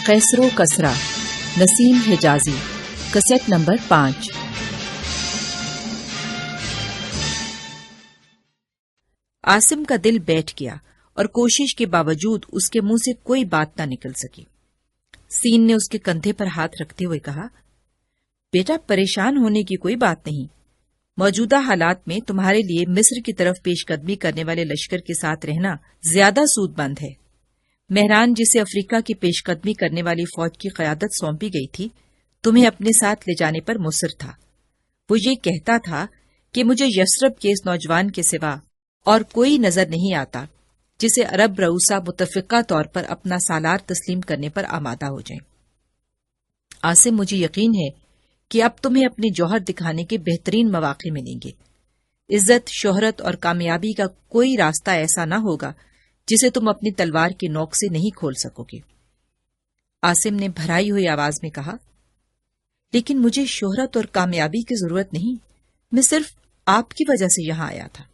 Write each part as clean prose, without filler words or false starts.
قیصر و کسریٰ، نسیم حجازی، cassette number 5۔ Asim کا دل بیٹھ گیا اور کوشش کے باوجود اس کے منہ سے کوئی بات نہ نکل سکی۔ سین نے اس کے کندھے پر ہاتھ رکھتے ہوئے کہا، بیٹا پریشان ہونے کی کوئی بات نہیں، موجودہ حالات میں تمہارے لیے مصر کی طرف پیش قدمی کرنے والے لشکر کے ساتھ رہنا زیادہ سود مند ہے۔ مہران جسے افریقہ کی پیش قدمی کرنے والی فوج کی قیادت سونپی گئی تھی، تمہیں اپنے ساتھ لے جانے پر مصر تھا۔ وہ یہ کہتا تھا کہ مجھے یثرب کے اس نوجوان کے سوا اور کوئی نظر نہیں آتا جسے عرب رؤسا متفقہ طور پر اپنا سالار تسلیم کرنے پر آمادہ ہو جائیں۔ عاصم، مجھے یقین ہے کہ اب تمہیں اپنے جوہر دکھانے کے بہترین مواقع ملیں گے۔ عزت، شہرت اور کامیابی کا کوئی راستہ ایسا نہ ہوگا جسے تم اپنی تلوار کی نوک سے نہیں کھول سکو گے۔ عاصم نے بھرائی ہوئی آواز میں کہا، لیکن مجھے شہرت اور کامیابی کی ضرورت نہیں، میں صرف آپ کی وجہ سے یہاں آیا تھا۔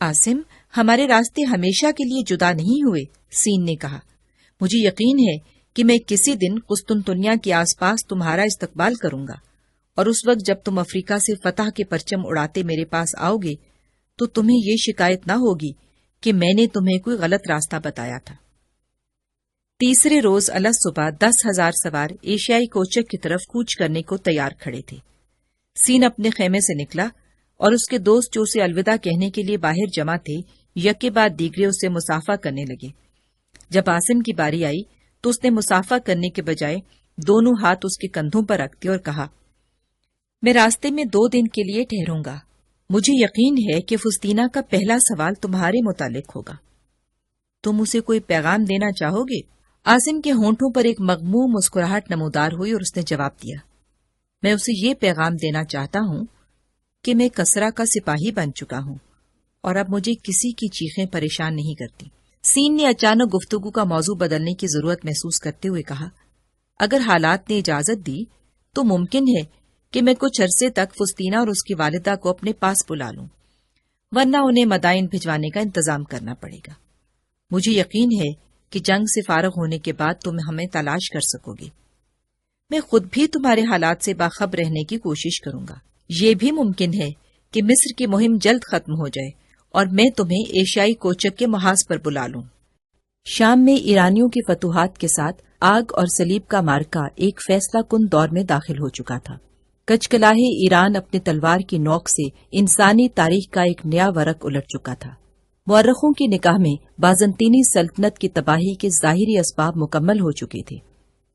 عاصم، ہمارے راستے ہمیشہ کے لیے جدا نہیں ہوئے، سین نے کہا۔ مجھے یقین ہے کہ میں کسی دن قسطنطنیہ کے آس پاس تمہارا استقبال کروں گا، اور اس وقت جب تم افریقہ سے فتح کے پرچم اڑاتے میرے پاس آؤ گے تو تمہیں یہ شکایت نہ ہوگی کہ میں نے تمہیں کوئی غلط راستہ بتایا تھا۔ تیسرے روز الصبح 10,000 سوار ایشیائی کوچک کی طرف کوچ کرنے کو تیار کھڑے تھے۔ سین اپنے خیمے سے نکلا اور اس کے دوست جو اسے الوداع کہنے کے لیے باہر جمع تھے یکے بعد دیگرے اس سے مصافحہ کرنے لگے۔ جب عاصم کی باری آئی تو اس نے مصافحہ کرنے کے بجائے دونوں ہاتھ اس کے کندھوں پر رکھتے اور کہا، میں راستے میں 2 دن کے لیے ٹھہروں گا۔ مجھے یقین ہے کہ فسطینہ کا پہلا سوال تمہارے متعلق ہوگا۔ تم اسے کوئی پیغام دینا چاہو گے؟ عاصم کے ہونٹوں پر ایک مغموم مسکراہٹ نمودار ہوئی اور اس نے جواب دیا، میں اسے یہ پیغام دینا چاہتا ہوں کہ میں کسریٰ کا سپاہی بن چکا ہوں اور اب مجھے کسی کی چیخیں پریشان نہیں کرتی۔ سین نے اچانک گفتگو کا موضوع بدلنے کی ضرورت محسوس کرتے ہوئے کہا، اگر حالات نے اجازت دی تو ممکن ہے کہ میں کچھ عرصے تک فسطینہ اور اس کی والدہ کو اپنے پاس بلا لوں، ورنہ انہیں مدائن بھجوانے کا انتظام کرنا پڑے گا۔ مجھے یقین ہے کہ جنگ سے فارغ ہونے کے بعد تم ہمیں تلاش کر سکو گے۔ میں خود بھی تمہارے حالات سے باخبر رہنے کی کوشش کروں گا۔ یہ بھی ممکن ہے کہ مصر کی مہم جلد ختم ہو جائے اور میں تمہیں ایشیائی کوچک کے محاذ پر بلا لوں۔ شام میں ایرانیوں کی فتوحات کے ساتھ آگ اور صلیب کا معرکہ ایک فیصلہ کن دور میں داخل ہو چکا تھا۔ کچکلاہ ایران اپنی تلوار کی نوک سے انسانی تاریخ کا ایک نیا ورق الٹ چکا تھا۔ مورخوں کی نگاہ میں بازنطینی سلطنت کی تباہی کے ظاہری اسباب مکمل ہو چکے تھے،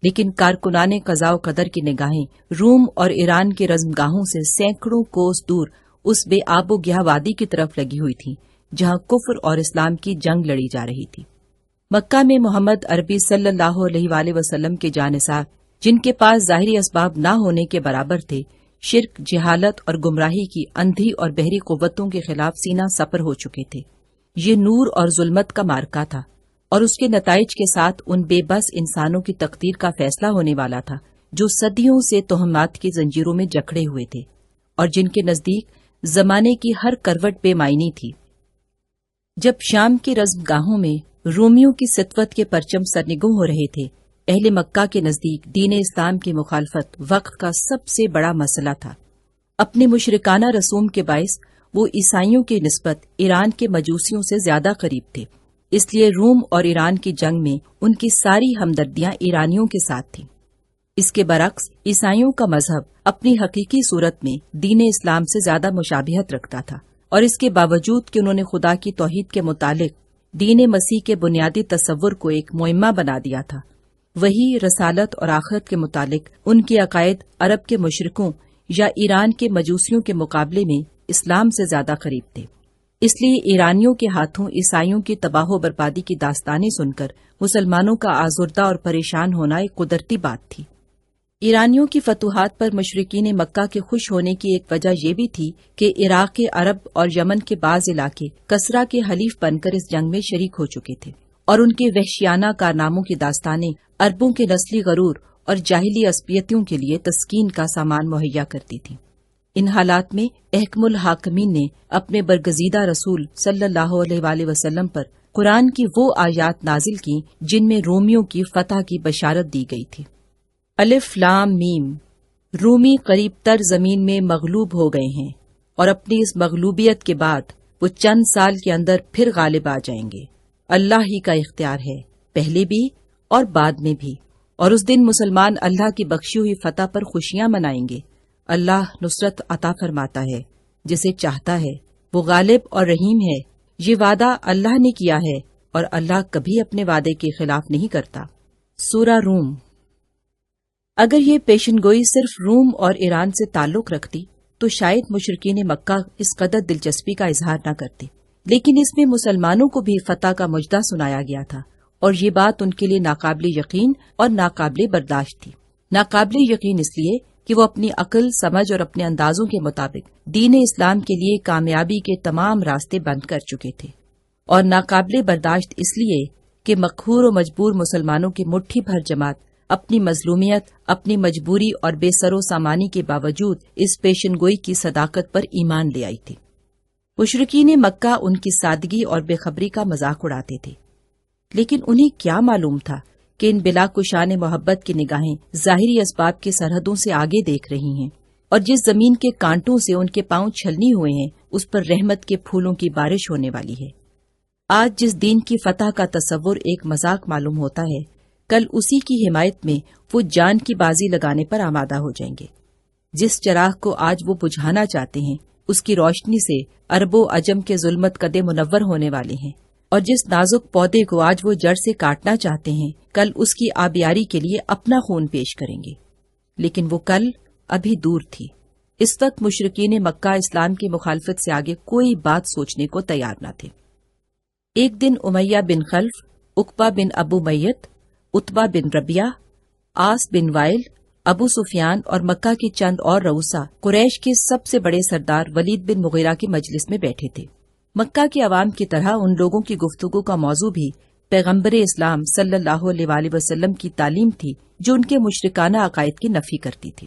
لیکن کارکنان قضاء و قدر کی نگاہیں روم اور ایران کے رزمگاہوں سے سینکڑوں کوس دور اس بے آب و گیا وادی کی طرف لگی ہوئی تھی جہاں کفر اور اسلام کی جنگ لڑی جا رہی تھی۔ مکہ میں محمد عربی صلی اللہ علیہ وآلہ وسلم کے جانثار، جن کے پاس ظاہری اسباب نہ ہونے کے برابر تھے، شرک، جہالت اور گمراہی کی اندھی اور بحری قوتوں کے خلاف سینہ سپر ہو چکے تھے۔ یہ نور اور ظلمت کا معرکہ تھا اور اس کے نتائج کے ساتھ ان بے بس انسانوں کی تقدیر کا فیصلہ ہونے والا تھا جو صدیوں سے توہمات کی زنجیروں میں جکڑے ہوئے تھے اور جن کے نزدیک زمانے کی ہر کروٹ بے معنی تھی۔ جب شام کی رزمگاہوں میں رومیوں کی سطوت کے پرچم سرنگوں ہو رہے تھے، اہل مکہ کے نزدیک دین اسلام کی مخالفت وقت کا سب سے بڑا مسئلہ تھا۔ اپنے مشرکانہ رسوم کے باعث وہ عیسائیوں کی نسبت ایران کے مجوسیوں سے زیادہ قریب تھے، اس لیے روم اور ایران کی جنگ میں ان کی ساری ہمدردیاں ایرانیوں کے ساتھ تھیں۔ اس کے برعکس عیسائیوں کا مذہب اپنی حقیقی صورت میں دین اسلام سے زیادہ مشابہت رکھتا تھا، اور اس کے باوجود کہ انہوں نے خدا کی توحید کے متعلق دین مسیح کے بنیادی تصور کو ایک معمہ بنا دیا تھا، وہی رسالت اور آخرت کے متعلق ان کے عقائد عرب کے مشرکوں یا ایران کے مجوسیوں کے مقابلے میں اسلام سے زیادہ قریب تھے۔ اس لیے ایرانیوں کے ہاتھوں عیسائیوں کی تباہ و بربادی کی داستانیں سن کر مسلمانوں کا آزردہ اور پریشان ہونا ایک قدرتی بات تھی۔ ایرانیوں کی فتوحات پر مشرکین مکہ کے خوش ہونے کی ایک وجہ یہ بھی تھی کہ عراق کے عرب اور یمن کے بعض علاقے کسریٰ کے حلیف بن کر اس جنگ میں شریک ہو چکے تھے، اور ان کے وحشیانہ کارناموں کی داستانیں عربوں کے نسلی غرور اور جاہلی عصبیتوں کے لیے تسکین کا سامان مہیا کرتی تھیں۔ ان حالات میں احکم الحاکمین نے اپنے برگزیدہ رسول صلی اللہ علیہ وآلہ وسلم پر قرآن کی وہ آیات نازل کی جن میں رومیوں کی فتح کی بشارت دی گئی تھی۔ الف لام میم، رومی قریب تر زمین میں مغلوب ہو گئے ہیں اور اپنی اس مغلوبیت کے بعد وہ چند سال کے اندر پھر غالب آ جائیں گے۔ اللہ ہی کا اختیار ہے، پہلے بھی اور بعد میں بھی، اور اس دن مسلمان اللہ کی بخشی ہوئی فتح پر خوشیاں منائیں گے۔ اللہ نصرت عطا فرماتا ہے جسے چاہتا ہے، وہ غالب اور رحیم ہے۔ یہ وعدہ اللہ نے کیا ہے اور اللہ کبھی اپنے وعدے کے خلاف نہیں کرتا۔ سورہ روم۔ اگر یہ پیشن گوئی صرف روم اور ایران سے تعلق رکھتی تو شاید مشرکین مکہ اس قدر دلچسپی کا اظہار نہ کرتے، لیکن اس میں مسلمانوں کو بھی فتح کا مژدہ سنایا گیا تھا، اور یہ بات ان کے لیے ناقابل یقین اور ناقابل برداشت تھی۔ ناقابل یقین اس لیے کہ وہ اپنی عقل، سمجھ اور اپنے اندازوں کے مطابق دین اسلام کے لیے کامیابی کے تمام راستے بند کر چکے تھے، اور ناقابل برداشت اس لیے کہ مقہور و مجبور مسلمانوں کی مٹھی بھر جماعت اپنی مظلومیت، اپنی مجبوری اور بے سر و سامانی کے باوجود اس پیشن گوئی کی صداقت پر ایمان لے آئی تھی۔ مشرکین مکہ ان کی سادگی اور بے خبری کا مذاق اڑاتے تھے، لیکن انہیں کیا معلوم تھا کہ ان بلا کشان محبت کی نگاہیں ظاہری اسباب کی سرحدوں سے آگے دیکھ رہی ہیں، اور جس زمین کے کانٹوں سے ان کے پاؤں چھلنی ہوئے ہیں اس پر رحمت کے پھولوں کی بارش ہونے والی ہے۔ آج جس دین کی فتح کا تصور ایک مذاق معلوم ہوتا ہے، کل اسی کی حمایت میں وہ جان کی بازی لگانے پر آمادہ ہو جائیں گے۔ جس چراغ کو آج وہ بجھانا چاہتے ہیں اس کی روشنی سے عرب و عجم کے ظلمت کدے منور ہونے والے ہیں، اور جس نازک پودے کو آج وہ جڑ سے کاٹنا چاہتے ہیں کل اس کی آبیاری کے لیے اپنا خون پیش کریں گے۔ لیکن وہ کل ابھی دور تھی۔ اس وقت مشرکین مکہ اسلام کی مخالفت سے آگے کوئی بات سوچنے کو تیار نہ تھے۔ ایک دن امیہ بن خلف، عقبہ بن ابو میت، عتبہ بن ربیعہ، عاص بن وائل، ابو سفیان اور مکہ کی چند اور رؤسا قریش کے سب سے بڑے سردار ولید بن مغیرہ کی مجلس میں بیٹھے تھے۔ مکہ کے عوام کی طرح ان لوگوں کی گفتگو کا موضوع بھی پیغمبر اسلام صلی اللہ علیہ وآلہ وسلم کی تعلیم تھی جو ان کے مشرکانہ عقائد کی نفی کرتی تھی۔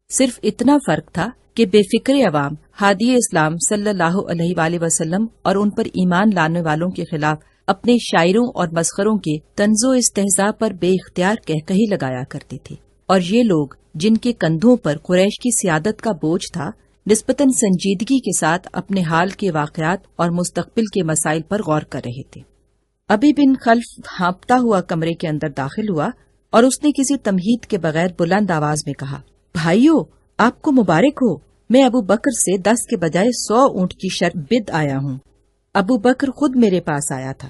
صرف اتنا فرق تھا کہ بے فکر عوام ہادی اسلام صلی اللہ علیہ وآلہ وسلم اور ان پر ایمان لانے والوں کے خلاف اپنے شاعروں اور مسخروں کے طنز و استہزاء پر بے اختیار کہی لگایا کرتے تھے، اور یہ لوگ جن کے کندھوں پر قریش کی سیادت کا بوجھ تھا نسبتاً سنجیدگی کے ساتھ اپنے حال کے واقعات اور مستقبل کے مسائل پر غور کر رہے تھے۔ ابی بن خلف ہانپتا ہوا کمرے کے اندر داخل ہوا اور اس نے کسی تمہید کے بغیر بلند آواز میں کہا، بھائیو، آپ کو مبارک ہو، میں ابو بکر سے 10 کے بجائے 100 اونٹ کی شرط بد آیا ہوں۔ ابو بکر خود میرے پاس آیا تھا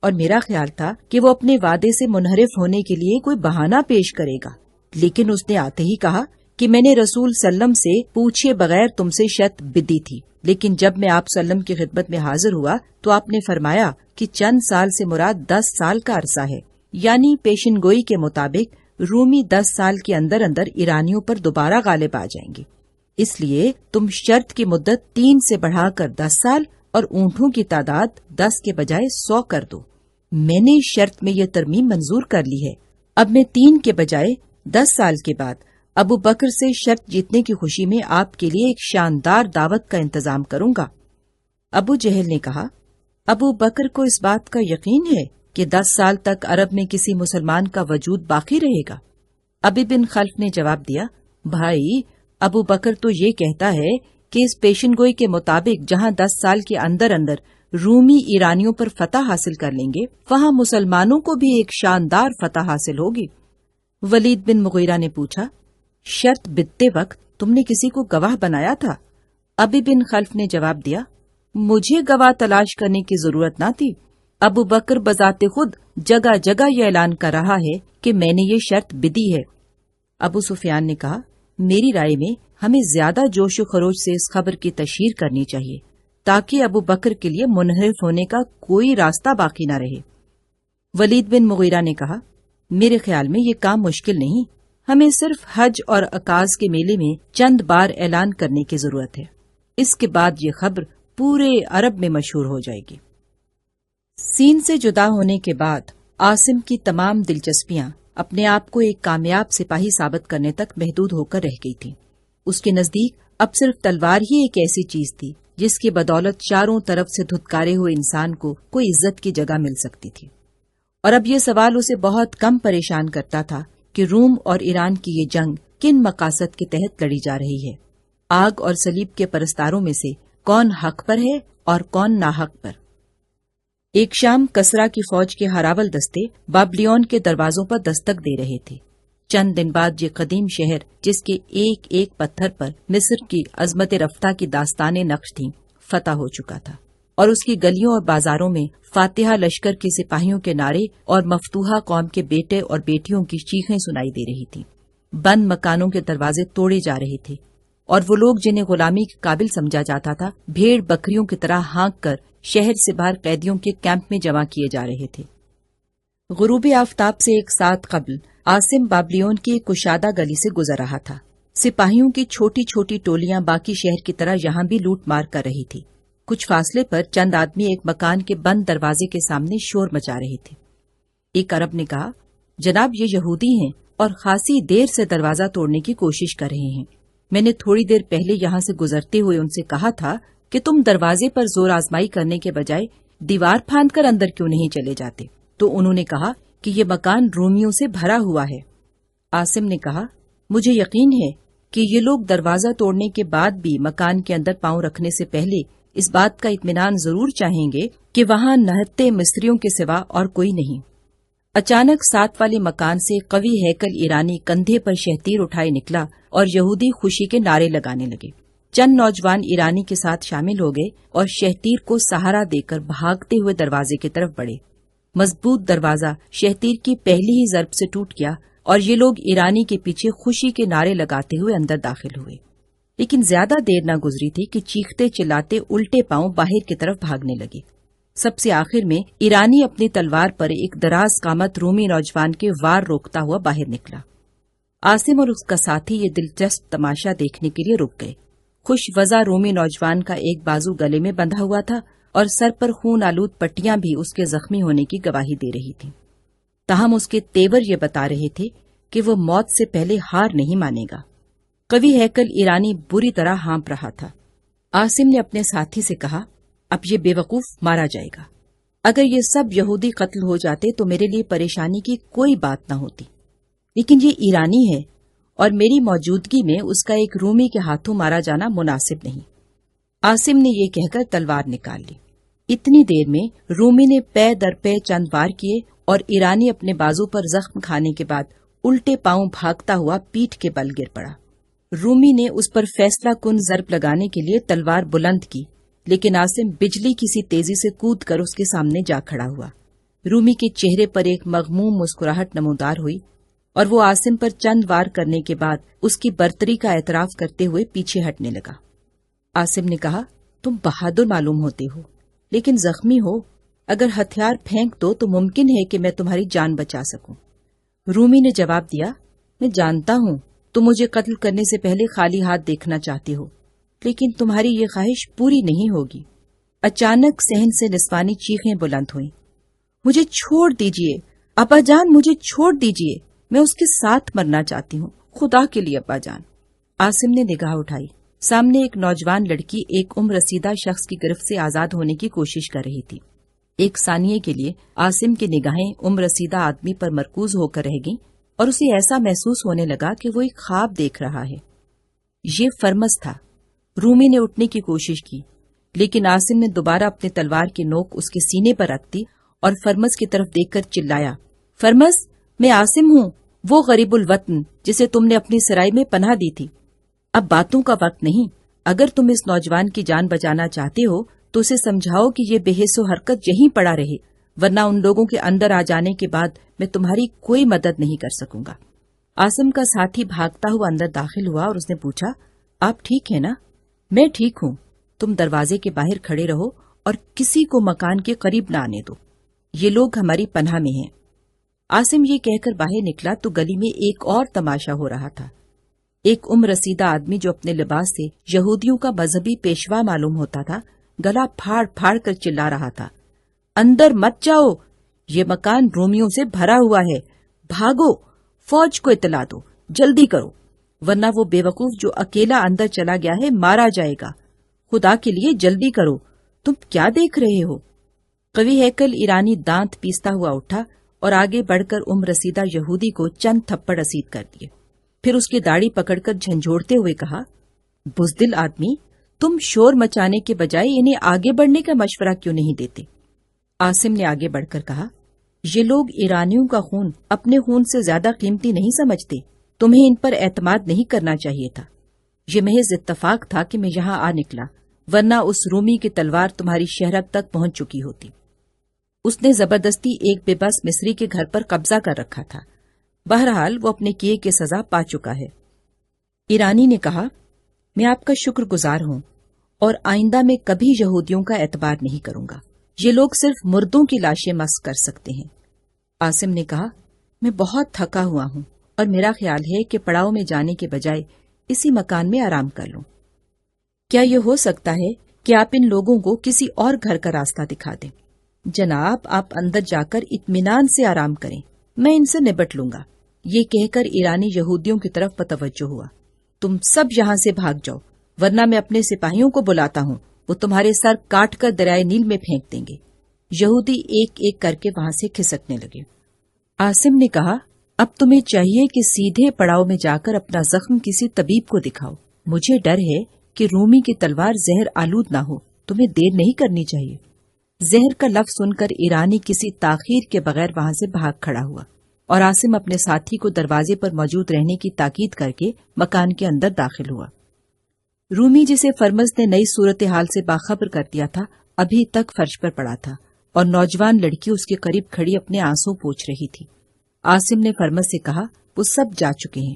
اور میرا خیال تھا کہ وہ اپنے وعدے سے منحرف ہونے کے لیے کوئی بہانہ پیش کرے گا، لیکن اس نے آتے ہی کہا کہ میں نے رسول سلم سے پوچھے بغیر تم سے شرط بدی تھی، لیکن جب میں آپ سلم کی خدمت میں حاضر ہوا تو آپ نے فرمایا کہ چند سال سے مراد 10 سال کا عرصہ ہے، یعنی پیشن گوئی کے مطابق رومی 10 سال کے اندر اندر ایرانیوں پر دوبارہ غالب آ جائیں گے، اس لیے تم شرط کی مدت 3 سے بڑھا کر 10 سال اور اونٹوں کی تعداد 10 کے بجائے 100 کر دو۔ میں نے شرط میں یہ ترمیم منظور کر لی ہے۔ اب میں 3 کے بجائے 10 سال کے بعد ابو بکر سے شرط جیتنے کی خوشی میں آپ کے لیے ایک شاندار دعوت کا انتظام کروں گا۔ ابو جہل نے کہا، ابو بکر کو اس بات کا یقین ہے کہ 10 سال تک عرب میں کسی مسلمان کا وجود باقی رہے گا؟ ابی بن خلف نے جواب دیا، بھائی، ابو بکر تو یہ کہتا ہے کہ اس پیشن گوئی کے مطابق جہاں 10 سال کے اندر اندر رومی ایرانیوں پر فتح حاصل کر لیں گے وہاں مسلمانوں کو بھی ایک شاندار فتح حاصل ہوگی۔ ولید بن مغیرہ نے پوچھا، شرط بدتے وقت تم نے کسی کو گواہ بنایا تھا؟ ابی بن خلف نے جواب دیا، مجھے گواہ تلاش کرنے کی ضرورت نہ تھی، ابو بکر بذات خود جگہ جگہ یہ اعلان کر رہا ہے کہ میں نے یہ شرط بدی ہے۔ ابو سفیان نے کہا، میری رائے میں ہمیں زیادہ جوش و خروش سے اس خبر کی تشہیر کرنی چاہیے تاکہ ابو بکر کے لیے منحرف ہونے کا کوئی راستہ باقی نہ رہے۔ ولید بن مغیرہ نے کہا، میرے خیال میں یہ کام مشکل نہیں، ہمیں صرف حج اور عکاظ کے میلے میں چند بار اعلان کرنے کی ضرورت ہے، اس کے بعد یہ خبر پورے عرب میں مشہور ہو جائے گی۔ سین سے جدا ہونے کے بعد عاصم کی تمام دلچسپیاں اپنے آپ کو ایک کامیاب سپاہی ثابت کرنے تک محدود ہو کر رہ گئی تھیں۔ اس کے نزدیک اب صرف تلوار ہی ایک ایسی چیز تھی جس کی بدولت چاروں طرف سے دھتکارے ہوئے انسان کو کوئی عزت کی جگہ مل سکتی تھی۔ اور اب یہ سوال اسے بہت کم پریشان کرتا تھا کہ روم اور ایران کی یہ جنگ کن مقاصد کے تحت لڑی جا رہی ہے۔ آگ اور صلیب کے پرستاروں میں سے کون حق پر ہے اور کون ناحق پر؟ ایک شام کسرا کی فوج کے ہراول دستے بابلیون کے دروازوں پر دستک دے رہے تھے۔ چند دن بعد یہ قدیم شہر، جس کے ایک ایک پتھر پر مصر کی عظمت رفتہ کی داستانیں نقش تھیں، فتح ہو چکا تھا، اور اس کی گلیوں اور بازاروں میں فاتحہ لشکر کے سپاہیوں کے نعرے اور مفتوحہ قوم کے بیٹے اور بیٹیوں کی چیخیں سنائی دے رہی تھیں۔ بند مکانوں کے دروازے توڑے جا رہے تھے، اور وہ لوگ جنہیں غلامی کے قابل سمجھا جاتا تھا بھیڑ بکریوں کی طرح ہانک کر شہر سے باہر قیدیوں کے کیمپ میں جمع کیے جا رہے تھے۔ غروب آفتاب سے ایک ساتھ قبل عاصم بابلیون کی ایک کشادہ گلی سے گزر رہا تھا۔ سپاہیوں کی چھوٹی چھوٹی ٹولیاں باقی شہر کی طرح یہاں بھی لوٹ مار کر رہی تھی۔ کچھ فاصلے پر چند آدمی ایک مکان کے بند دروازے کے سامنے شور مچا رہے تھے۔ ایک عرب نے کہا، جناب یہ یہودی ہیں اور خاصی دیر سے دروازہ توڑنے کی کوشش کر رہے ہیں۔ میں نے تھوڑی دیر پہلے یہاں سے گزرتے ہوئے ان سے کہا تھا کہ تم دروازے پر زور آزمائی کرنے کے بجائے دیوار پھاند کر اندر کیوں نہیں چلے جاتے؟ تو انہوں نے کہا کہ یہ مکان رومیوں سے بھرا ہوا ہے۔ عاصم نے کہا، مجھے یقین ہے کہ یہ لوگ دروازہ توڑنے کے بعد بھی مکان کے اندر پاؤں رکھنے سے پہلے اس بات کا اطمینان ضرور چاہیں گے کہ وہاں نہتے مصریوں کے سوا اور کوئی نہیں۔ اچانک ساتھ والے مکان سے قوی ہیکل ایرانی کندھے پر شہتیر اٹھائے نکلا اور یہودی خوشی کے نعرے لگانے لگے۔ چند نوجوان ایرانی کے ساتھ شامل ہو گئے اور شہتیر کو سہارا دے کر بھاگتے ہوئے دروازے کی طرف بڑھے۔ مضبوط دروازہ شہتیر کی پہلی ہی ضرب سے ٹوٹ گیا اور یہ لوگ ایرانی کے پیچھے خوشی کے نعرے لگاتے ہوئے اندر داخل ہوئے۔ لیکن زیادہ دیر نہ گزری تھی کہ چیختے چلاتے الٹے پاؤں باہر کی طرف بھاگنے لگے۔ سب سے آخر میں ایرانی اپنی تلوار پر ایک دراز قامت رومی نوجوان کے وار روکتا ہوا باہر نکلا۔ عاصم اور اس کا ساتھی یہ دلچسپ تماشا دیکھنے کے لیے رک گئے۔ خوش وضع رومی نوجوان کا ایک بازو گلے میں بندھا ہوا تھا اور سر پر خون آلود پٹیاں بھی اس کے زخمی ہونے کی گواہی دے رہی تھیں۔ تاہم اس کے تیور یہ بتا رہے تھے کہ وہ موت سے پہلے ہار نہیں مانے گا۔ قوی ہیکل ایرانی بری طرح ہانپ رہا تھا۔ عاصم نے اپنے ساتھی سے کہا، اب یہ بے وقوف مارا جائے گا۔ اگر یہ سب یہودی قتل ہو جاتے تو میرے لیے پریشانی کی کوئی بات نہ ہوتی، لیکن یہ ایرانی ہے اور میری موجودگی میں اس کا ایک رومی کے ہاتھوں مارا جانا مناسب نہیں۔ عاصم نے یہ کہہ کر تلوار نکال لی۔ اتنی دیر میں رومی نے پے در پے چند وار کیے اور ایرانی اپنے بازو پر زخم کھانے کے بعد الٹے پاؤں بھاگتا ہوا پیٹھ کے بل گر پڑا۔ رومی نے اس پر فیصلہ کن ضرب لگانے کے لیے تلوار بلند کی، لیکن عاصم بجلی کی سی تیزی سے کود کر اس کے سامنے جا کھڑا ہوا۔ رومی کے چہرے پر ایک مغموم مسکراہٹ نمودار ہوئی اور وہ عاصم پر چند وار کرنے کے بعد اس کی برتری کا اعتراف کرتے ہوئے پیچھے ہٹنے لگا۔ عاصم نے کہا، تم بہادر معلوم ہوتے ہو، لیکن زخمی ہو۔ اگر ہتھیار پھینک دو تو ممکن ہے کہ میں تمہاری جان بچا سکوں۔ رومی نے جواب دیا، میں جانتا ہوں تم مجھے قتل کرنے سے پہلے خالی ہاتھ دیکھنا چاہتے ہو، لیکن تمہاری یہ خواہش پوری نہیں ہوگی۔ اچانک صحن سے نسوانی چیخیں بلند ہوئیں۔ مجھے چھوڑ دیجئے ابا جان، مجھے چھوڑ دیجئے، میں اس کے ساتھ مرنا چاہتی ہوں، خدا کے لیے ابا جان۔ عاصم نے نگاہ اٹھائی۔ سامنے ایک نوجوان لڑکی ایک عمر رسیدہ شخص کی گرفت سے آزاد ہونے کی کوشش کر رہی تھی۔ ایک ثانیے کے لیے عاصم کی نگاہیں عمر رسیدہ آدمی پر مرکوز ہو کر رہ گئیں اور اسے ایسا محسوس ہونے لگا کہ وہ ایک خواب دیکھ رہا ہے۔ یہ فرمز تھا۔ رومی نے اٹھنے کی کوشش کی، لیکن عاصم نے دوبارہ اپنے تلوار کی نوک اس کے سینے پر رکھ دی اور فرمز کی طرف دیکھ کر چلایا، فرمز، میں عاصم ہوں، وہ غریب الوطن جسے تم نے اپنی سرائی میں پناہ دی تھی۔ اب باتوں کا وقت نہیں۔ اگر تم اس نوجوان کی جان بچانا چاہتے ہو تو اسے سمجھاؤ کہ یہ بے حس و حرکت یہیں پڑا رہے، ورنہ ان لوگوں کے اندر آ جانے کے بعد میں تمہاری کوئی مدد نہیں کر سکوں گا۔ عاصم کا ساتھی بھاگتا ہوا اندر داخل ہوا اور اس نے پوچھا، آپ ٹھیک ہیں نا؟ میں ٹھیک ہوں، تم دروازے کے باہر کھڑے رہو اور کسی کو مکان کے قریب نہ آنے دو، یہ لوگ ہماری پناہ میں ہیں۔ عاصم یہ کہہ کر باہر نکلا تو گلی میں ایک اور تماشا ہو رہا تھا۔ ایک عمر رسیدہ آدمی جو اپنے لباس سے یہودیوں کا مذہبی پیشوا معلوم ہوتا تھا، گلا پھاڑ پھاڑ کر چلا رہا تھا، اندر مت جاؤ، یہ مکان رومیوں سے بھرا ہوا ہے، بھاگو، فوج کو اطلاع دو، جلدی کرو، ورنہ وہ بے وقوف جو اکیلا اندر چلا گیا ہے مارا جائے گا، خدا کے لیے جلدی کرو، تم کیا دیکھ رہے ہو؟ قوی ہیکل ایرانی دانت پیستا ہوا اٹھا اور آگے بڑھ کر عمر رسیدہ یہودی کو چند تھپڑ رسید کر دیے. پھر اس کی داڑھی پکڑ کر جھنجھوڑتے ہوئے کہا، بزدل آدمی، تم شور مچانے کے بجائے انہیں آگے بڑھنے کا مشورہ کیوں نہیں دیتے؟ عاصم نے آگے بڑھ کر کہا، یہ لوگ ایرانیوں کا خون اپنے خون سے زیادہ قیمتی نہیں سمجھتے. تمہیں ان پر اعتماد نہیں کرنا چاہیے تھا. یہ محض اتفاق تھا کہ میں یہاں آ نکلا، ورنہ اس رومی کی تلوار تمہاری شہرک تک پہنچ چکی ہوتی. اس نے زبردستی ایک بے بس مصری کے گھر پر قبضہ کر رکھا تھا. بہرحال وہ اپنے کیے کی سزا پا چکا ہے. ایرانی نے کہا، میں آپ کا شکر گزار ہوں اور آئندہ میں کبھی یہودیوں کا اعتبار نہیں کروں گا. یہ لوگ صرف مردوں کی لاشیں مسخ کر سکتے ہیں. عاصم نے کہا، میں بہت تھکا ہوا ہوں اور میرا خیال ہے کہ پڑاؤ میں جانے کے بجائے اسی مکان میں آرام کر لوں. کیا یہ ہو سکتا ہے کہ آپ ان لوگوں کو کسی اور گھر کا راستہ دکھا دیں؟ جناب، آپ اندر جا کر اطمینان سے آرام کریں، میں ان سے نبٹ لوں گا. یہ کہہ کر ایرانی یہودیوں کی طرف متوجہ ہوا. تم سب یہاں سے بھاگ جاؤ، ورنہ میں اپنے سپاہیوں کو بلاتا ہوں، وہ تمہارے سر کاٹ کر دریائے نیل میں پھینک دیں گے. یہودی ایک ایک کر کے وہاں سے کھسکنے لگے. عاصم نے کہا، اب تمہیں چاہیے کہ سیدھے پڑاؤ میں جا کر اپنا زخم کسی طبیب کو دکھاؤ. مجھے ڈر ہے کہ رومی کی تلوار زہر آلود نہ ہو. تمہیں دیر نہیں کرنی چاہیے. زہر کا لفظ سن کر ایرانی کسی تاخیر کے بغیر وہاں سے بھاگ کھڑا ہوا اور عاصم اپنے ساتھی کو دروازے پر موجود رہنے کی تاکید کر کے مکان کے اندر داخل ہوا. رومی جسے فرمز نے نئی صورتحال سے باخبر کر دیا تھا ابھی تک فرش پر پڑا تھا اور نوجوان لڑکی اس کے قریب کھڑی اپنے آنسو پوچھ رہی تھی. عاصم نے فرمز سے کہا، وہ سب جا چکے ہیں،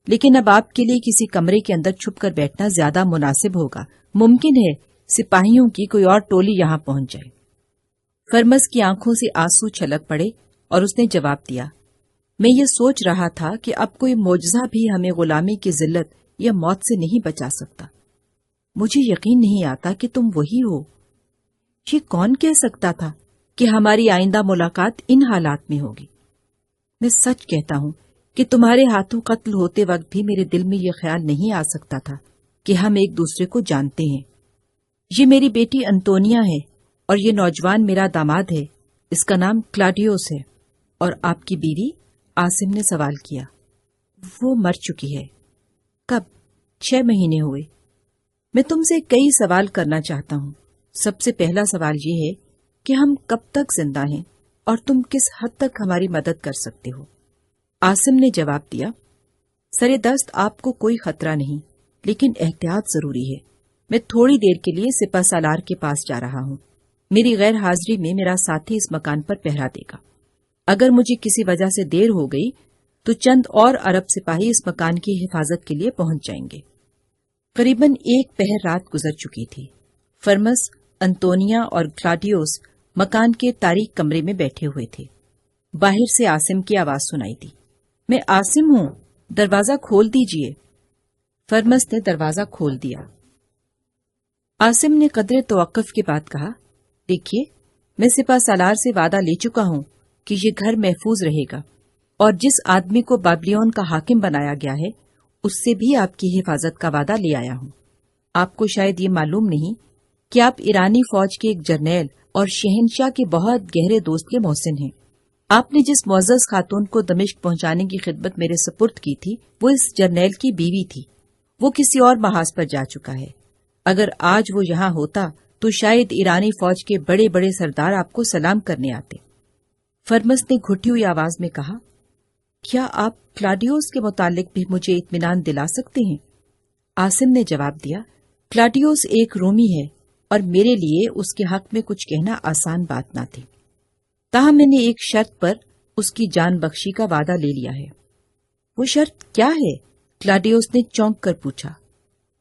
لیکن اب آپ کے لیے کسی کمرے کے اندر چھپ کر بیٹھنا زیادہ مناسب ہوگا. ممکن ہے سپاہیوں کی کوئی اور ٹولی یہاں پہنچ جائے. فرمز کی آنکھوں سے آنسو چھلک پڑے اور اس نے جواب دیا، میں یہ سوچ رہا تھا کہ اب کوئی معجزہ بھی ہمیں غلامی کی ذلت یا موت سے نہیں بچا سکتا. مجھے یقین نہیں آتا کہ تم وہی ہو. یہ کون کہہ سکتا تھا کہ ہماری آئندہ ملاقات ان حالات میں ہوگی؟ میں سچ کہتا ہوں کہ تمہارے ہاتھوں قتل ہوتے وقت بھی میرے دل میں یہ خیال نہیں آ سکتا تھا کہ ہم ایک دوسرے کو جانتے ہیں. یہ میری بیٹی انتونیا ہے اور یہ نوجوان میرا داماد ہے. اس کا نام کلاڈیوس ہے. اور آپ کی بیوی؟ عاصم نے سوال کیا. وہ مر چکی ہے. کب؟ 6 مہینے ہوئے. میں تم سے کئی سوال کرنا چاہتا ہوں. سب سے پہلا سوال یہ ہے کہ ہم کب تک زندہ ہیں اور تم کس حد تک ہماری مدد کر سکتے ہو؟ عاصم نے جواب دیا، سر دست آپ کو کوئی خطرہ نہیں، لیکن احتیاط ضروری ہے. میں تھوڑی دیر کے لیے سپہ سالار کے پاس جا رہا ہوں. میری غیر حاضری میں میرا ساتھی اس مکان پر پہرا دے گا. اگر مجھے کسی وجہ سے دیر ہو گئی تو چند اور عرب سپاہی اس مکان کی حفاظت کے لیے پہنچ جائیں گے. قریباً 1 پہر رات گزر چکی تھی. فرمس، انتونیا اور کلاڈیوس مکان کے تاریک کمرے میں بیٹھے ہوئے تھے. باہر سے عاصم کی آواز سنائی دی، میں عاصم ہوں، دروازہ کھول دیجئے. فرمس نے دروازہ کھول دیا. عاصم نے قدرے توقف کے بعد کہا، دیکھیے، میں سپہ سالار سے وعدہ لے چکا ہوں کہ یہ گھر محفوظ رہے گا، اور جس آدمی کو بابلیون کا حاکم بنایا گیا ہے اس سے بھی آپ کی حفاظت کا وعدہ لے آیا ہوں. آپ کو شاید یہ معلوم نہیں کہ آپ ایرانی فوج کے ایک جرنیل اور شہنشاہ کے بہت گہرے دوست کے محسن ہیں. آپ نے جس معزز خاتون کو دمشق پہنچانے کی خدمت میرے سپرد کی تھی وہ اس جرنیل کی بیوی تھی. وہ کسی اور محاذ پر جا چکا ہے. اگر آج وہ یہاں ہوتا تو شاید ایرانی فوج کے بڑے بڑے سردار آپ کو سلام کرنے آتے. فرمس نے گھٹی ہوئی آواز میں کہا، کیا آپ کلاڈیوس کے متعلق بھی مجھے اطمینان دلا سکتے ہیں؟ عاصم نے جواب دیا، کلاڈیوس ایک رومی ہے اور میرے لیے اس کے حق میں کچھ کہنا آسان بات نہ تھی. تاہم میں نے ایک شرط پر اس کی جان بخشی کا وعدہ لے لیا ہے. وہ شرط کیا ہے؟ کلاڈیوس نے چونک کر پوچھا.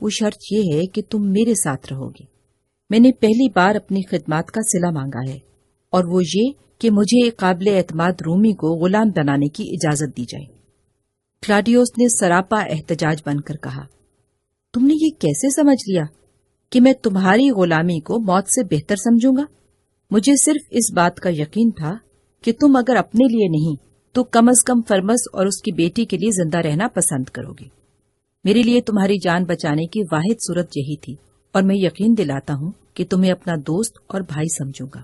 وہ شرط یہ ہے کہ تم میرے ساتھ رہو گی. میں نے پہلی بار اپنی خدمات کا صلہ مانگا ہے، اور وہ یہ کہ مجھے ایک قابل اعتماد رومی کو غلام بنانے کی اجازت دی جائے. کلاڈیوس نے سراپا احتجاج بن کر کہا، تم نے یہ کیسے سمجھ لیا کہ میں تمہاری غلامی کو موت سے بہتر سمجھوں گا؟ مجھے صرف اس بات کا یقین تھا کہ تم اگر اپنے لیے نہیں تو کم از کم فرمس اور اس کی بیٹی کے لیے زندہ رہنا پسند کرو گے. میرے لیے تمہاری جان بچانے کی واحد صورت یہی تھی، اور میں یقین دلاتا ہوں کہ تمہیں اپنا دوست اور بھائی سمجھوں گا۔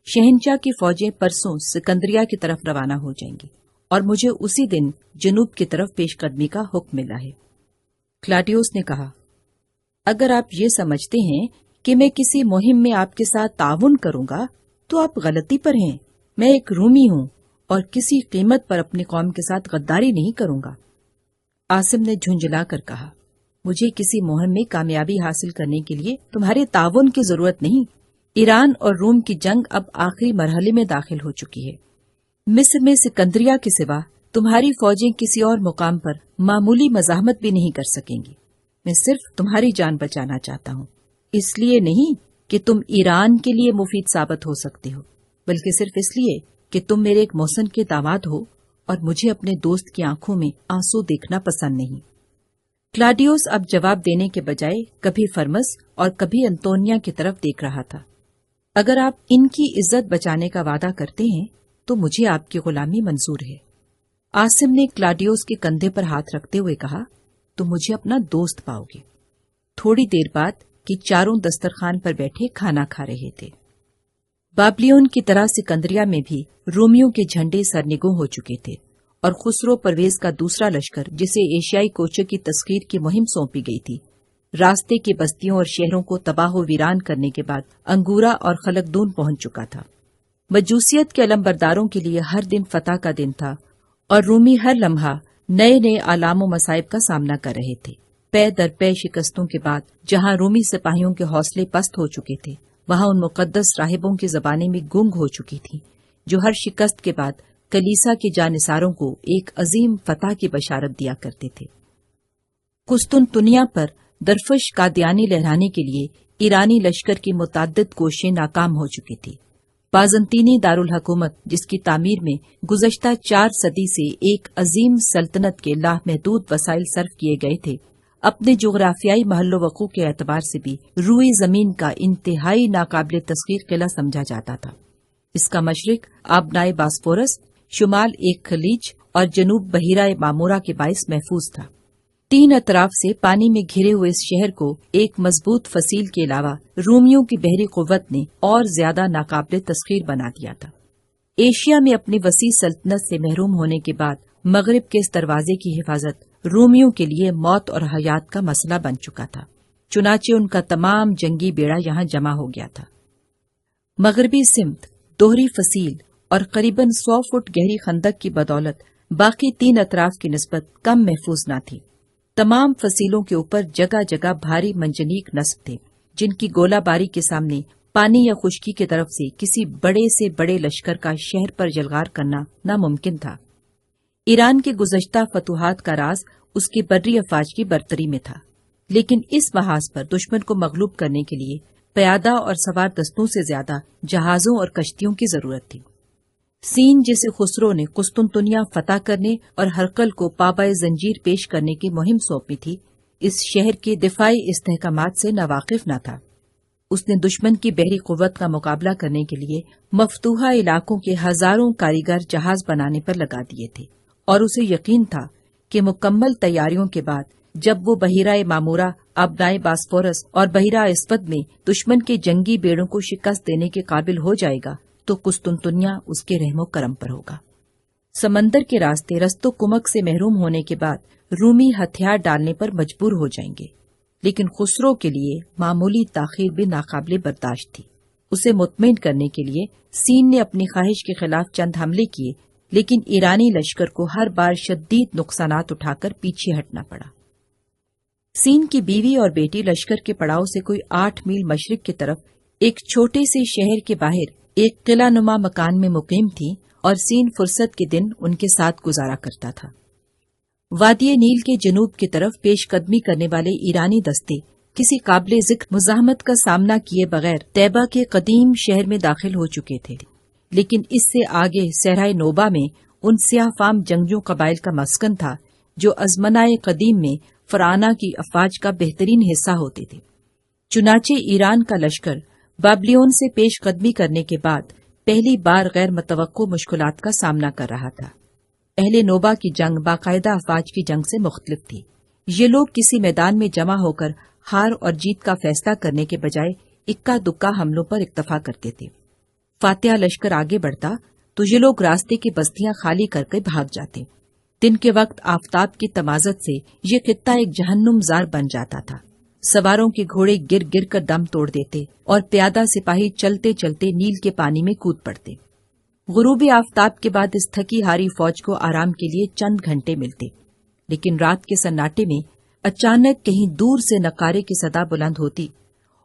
شہنشاہ کی فوجیں پرسوں سکندریہ کی طرف روانہ ہو جائیں گی اور مجھے اسی دن جنوب کی طرف پیش قدمی کا حکم ملا ہے۔ کلاڈیوس نے کہا، اگر آپ یہ سمجھتے ہیں کہ میں کسی مہم میں آپ کے ساتھ تعاون کروں گا تو آپ غلطی پر ہیں۔ میں ایک رومی ہوں اور کسی قیمت پر اپنی قوم کے ساتھ غداری نہیں کروں گا۔ عاصم نے جھنجھلا کر کہا، مجھے کسی مہم میں کامیابی حاصل کرنے کے لیے تمہارے تعاون کی ضرورت نہیں۔ ایران اور روم کی جنگ اب آخری مرحلے میں داخل ہو چکی ہے۔ مصر میں سکندریہ کے سوا تمہاری فوجیں کسی اور مقام پر معمولی مزاحمت بھی نہیں کر سکیں گی۔ میں صرف تمہاری جان بچانا چاہتا ہوں، اس لیے نہیں کہ تم ایران کے لیے مفید ثابت ہو سکتے ہو، بلکہ صرف اس لیے کہ تم میرے ایک محسن کے داماد ہو اور مجھے اپنے دوست کی آنکھوں میں آنسو دیکھنا پسند نہیں۔ کلاڈیوس اب جواب دینے کے بجائے کبھی فرمس اور کبھی انطونیا کی طرف دیکھ رہا تھا۔ اگر آپ ان کی عزت بچانے کا وعدہ کرتے ہیں تو مجھے آپ کی غلامی منظور ہے۔ عاصم نے کلاڈیوس کے کندھے پر ہاتھ رکھتے ہوئے کہا، تو مجھے اپنا دوست پاؤ گے۔ تھوڑی دیر بعد کہ چاروں دسترخوان پر بیٹھے کھانا کھا رہے تھے۔ بابلیون کی طرح سکندریہ میں بھی رومیوں کے جھنڈے سرنگوں ہو چکے تھے اور خسرو پرویز کا دوسرا لشکر، جسے ایشیائی کوچوں کی تسخیر کی مہم سونپی گئی تھی، راستے کی بستیوں اور شہروں کو تباہ و ویران کرنے کے بعد انگورا اور خلقدون پہنچ چکا تھا۔ مجوسیت کے علمبرداروں کے لیے ہر دن فتح کا دن تھا اور رومی ہر لمحہ نئے نئے آلام و مصائب کا سامنا کر رہے تھے۔ پے در پے شکستوں کے بعد جہاں رومی سپاہیوں کے حوصلے پست ہو چکے تھے، وہاں ان مقدس راہبوں کی زبانیں بھی گنگ ہو چکی تھیں جو ہر شکست کے بعد کلیسا کے جانثاروں کو ایک عظیم فتح کی بشارت دیا کرتے تھے۔ قسطنطنیہ پر درفش قادیانی لہرانے کے لیے ایرانی لشکر کی متعدد کوششیں ناکام ہو چکی تھی۔ بازنطینی دارالحکومت، جس کی تعمیر میں گزشتہ 4 صدی سے ایک عظیم سلطنت کے لامحدود وسائل صرف کیے گئے تھے، اپنے جغرافیائی محل و وقوع کے اعتبار سے بھی روئی زمین کا انتہائی ناقابل تسخیر قلعہ سمجھا جاتا تھا۔ اس کا مشرق آبنائے باسفورس، شمال ایک خلیج اور جنوب بحیرہ معمورہ کے باعث محفوظ تھا۔ 3 اطراف سے پانی میں گھرے ہوئے اس شہر کو ایک مضبوط فصیل کے علاوہ رومیوں کی بحری قوت نے اور زیادہ ناقابل تسخیر بنا دیا تھا۔ ایشیا میں اپنی وسیع سلطنت سے محروم ہونے کے بعد مغرب کے اس دروازے کی حفاظت رومیوں کے لیے موت اور حیات کا مسئلہ بن چکا تھا، چنانچہ ان کا تمام جنگی بیڑا یہاں جمع ہو گیا تھا۔ مغربی سمت دوہری فصیل اور قریباً 100 فٹ گہری خندق کی بدولت باقی 3 اطراف کی نسبت کم محفوظ نہ تھی۔ تمام فصیلوں کے اوپر جگہ جگہ بھاری منجنیق نصب تھے، جن کی گولہ باری کے سامنے پانی یا خشکی کی طرف سے کسی بڑے سے بڑے لشکر کا شہر پر جلغار کرنا ناممکن تھا۔ ایران کے گزشتہ فتوحات کا راز اس کی بری افواج کی برتری میں تھا، لیکن اس محاذ پر دشمن کو مغلوب کرنے کے لیے پیادہ اور سوار دستوں سے زیادہ جہازوں اور کشتیوں کی ضرورت تھی۔ سین، جسے خسرو نے قسطنطنیہ فتح کرنے اور ہرقل کو پابائے زنجیر پیش کرنے کی مہم سونپی تھی، اس شہر کے دفاعی استحکامات سے ناواقف نہ تھا۔ اس نے دشمن کی بحری قوت کا مقابلہ کرنے کے لیے مفتوحہ علاقوں کے ہزاروں کاریگر جہاز بنانے پر لگا دیے تھے، اور اسے یقین تھا کہ مکمل تیاریوں کے بعد جب وہ بحیرہ معمورہ، آبنائے باسفورس اور بحیرہ اسود میں دشمن کے جنگی بیڑوں کو شکست دینے کے قابل ہو جائے گا تو قسطنطنیہ اس کے رحم و کرم پر ہوگا۔ سمندر کے راستے رست و کمک سے محروم ہونے کے بعد رومی ہتھیار ڈالنے پر مجبور ہو جائیں گے، لیکن خسرو کے لیے معمولی تاخیر بھی ناقابل برداشت تھی۔ اسے مطمئن کرنے کے لیے سین نے اپنی خواہش کے خلاف چند حملے کیے، لیکن ایرانی لشکر کو ہر بار شدید نقصانات اٹھا کر پیچھے ہٹنا پڑا۔ سین کی بیوی اور بیٹی لشکر کے پڑاؤ سے کوئی 8 میل مشرق کی طرف ایک چھوٹے سے شہر کے باہر ایک قلعہ نما مکان میں مقیم تھی، اور سین فرصت کے دن ان کے ساتھ گزارا کرتا تھا۔ وادی نیل کے جنوب کی طرف پیش قدمی کرنے والے ایرانی دستے کسی قابل ذکر مزاحمت کا سامنا کیے بغیر طیبہ کے قدیم شہر میں داخل ہو چکے تھے، لیکن اس سے آگے صحرائے نوبہ میں ان سیاہ فام جنگجو قبائل کا مسکن تھا جو ازمنائے قدیم میں فرعونہ کی افواج کا بہترین حصہ ہوتے تھے۔ چنانچہ ایران کا لشکر بابلیون سے پیش قدمی کرنے کے بعد پہلی بار غیر متوقع مشکلات کا سامنا کر رہا تھا۔ اہل نوبہ کی جنگ باقاعدہ افواج کی جنگ سے مختلف تھی۔ یہ لوگ کسی میدان میں جمع ہو کر ہار اور جیت کا فیصلہ کرنے کے بجائے اکا دکا حملوں پر اکتفا کرتے تھے۔ فاتحہ لشکر آگے بڑھتا تو یہ لوگ راستے کی بستیاں خالی کر کے بھاگ جاتے۔ دن کے وقت آفتاب کی تمازت سے یہ خطہ ایک جہنم زار بن جاتا تھا۔ سواروں کے گھوڑے گر گر کر دم توڑ دیتے اور پیادہ سپاہی چلتے چلتے نیل کے پانی میں کود پڑتے۔ غروب آفتاب کے بعد اس تھکی ہاری فوج کو آرام کے لیے چند گھنٹے ملتے، لیکن رات کے سناٹے میں اچانک کہیں دور سے نقارے کی صدا بلند ہوتی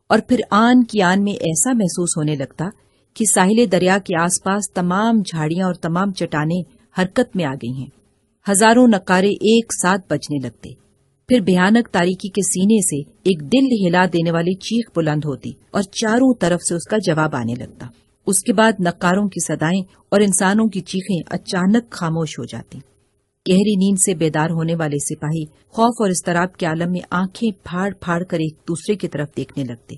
اور پھر آن کی آن میں ایسا محسوس ہونے لگتا کہ ساحل دریا کے آس پاس تمام جھاڑیاں اور تمام چٹانیں حرکت میں آ گئی ہیں۔ ہزاروں نقارے ایک ساتھ بجنے لگتے، پھر بھیانک تاریکی کے سینے سے ایک دل ہلا دینے والی چیخ بلند ہوتی اور چاروں طرف سے اس کا جواب آنے لگتا۔ اس کے بعد نقاروں کی صدائیں اور انسانوں کی چیخیں اچانک خاموش ہو جاتی۔ گہری نیند سے بیدار ہونے والے سپاہی خوف اور اضطراب کے عالم میں آنکھیں پھاڑ پھاڑ کر ایک دوسرے کی طرف دیکھنے لگتے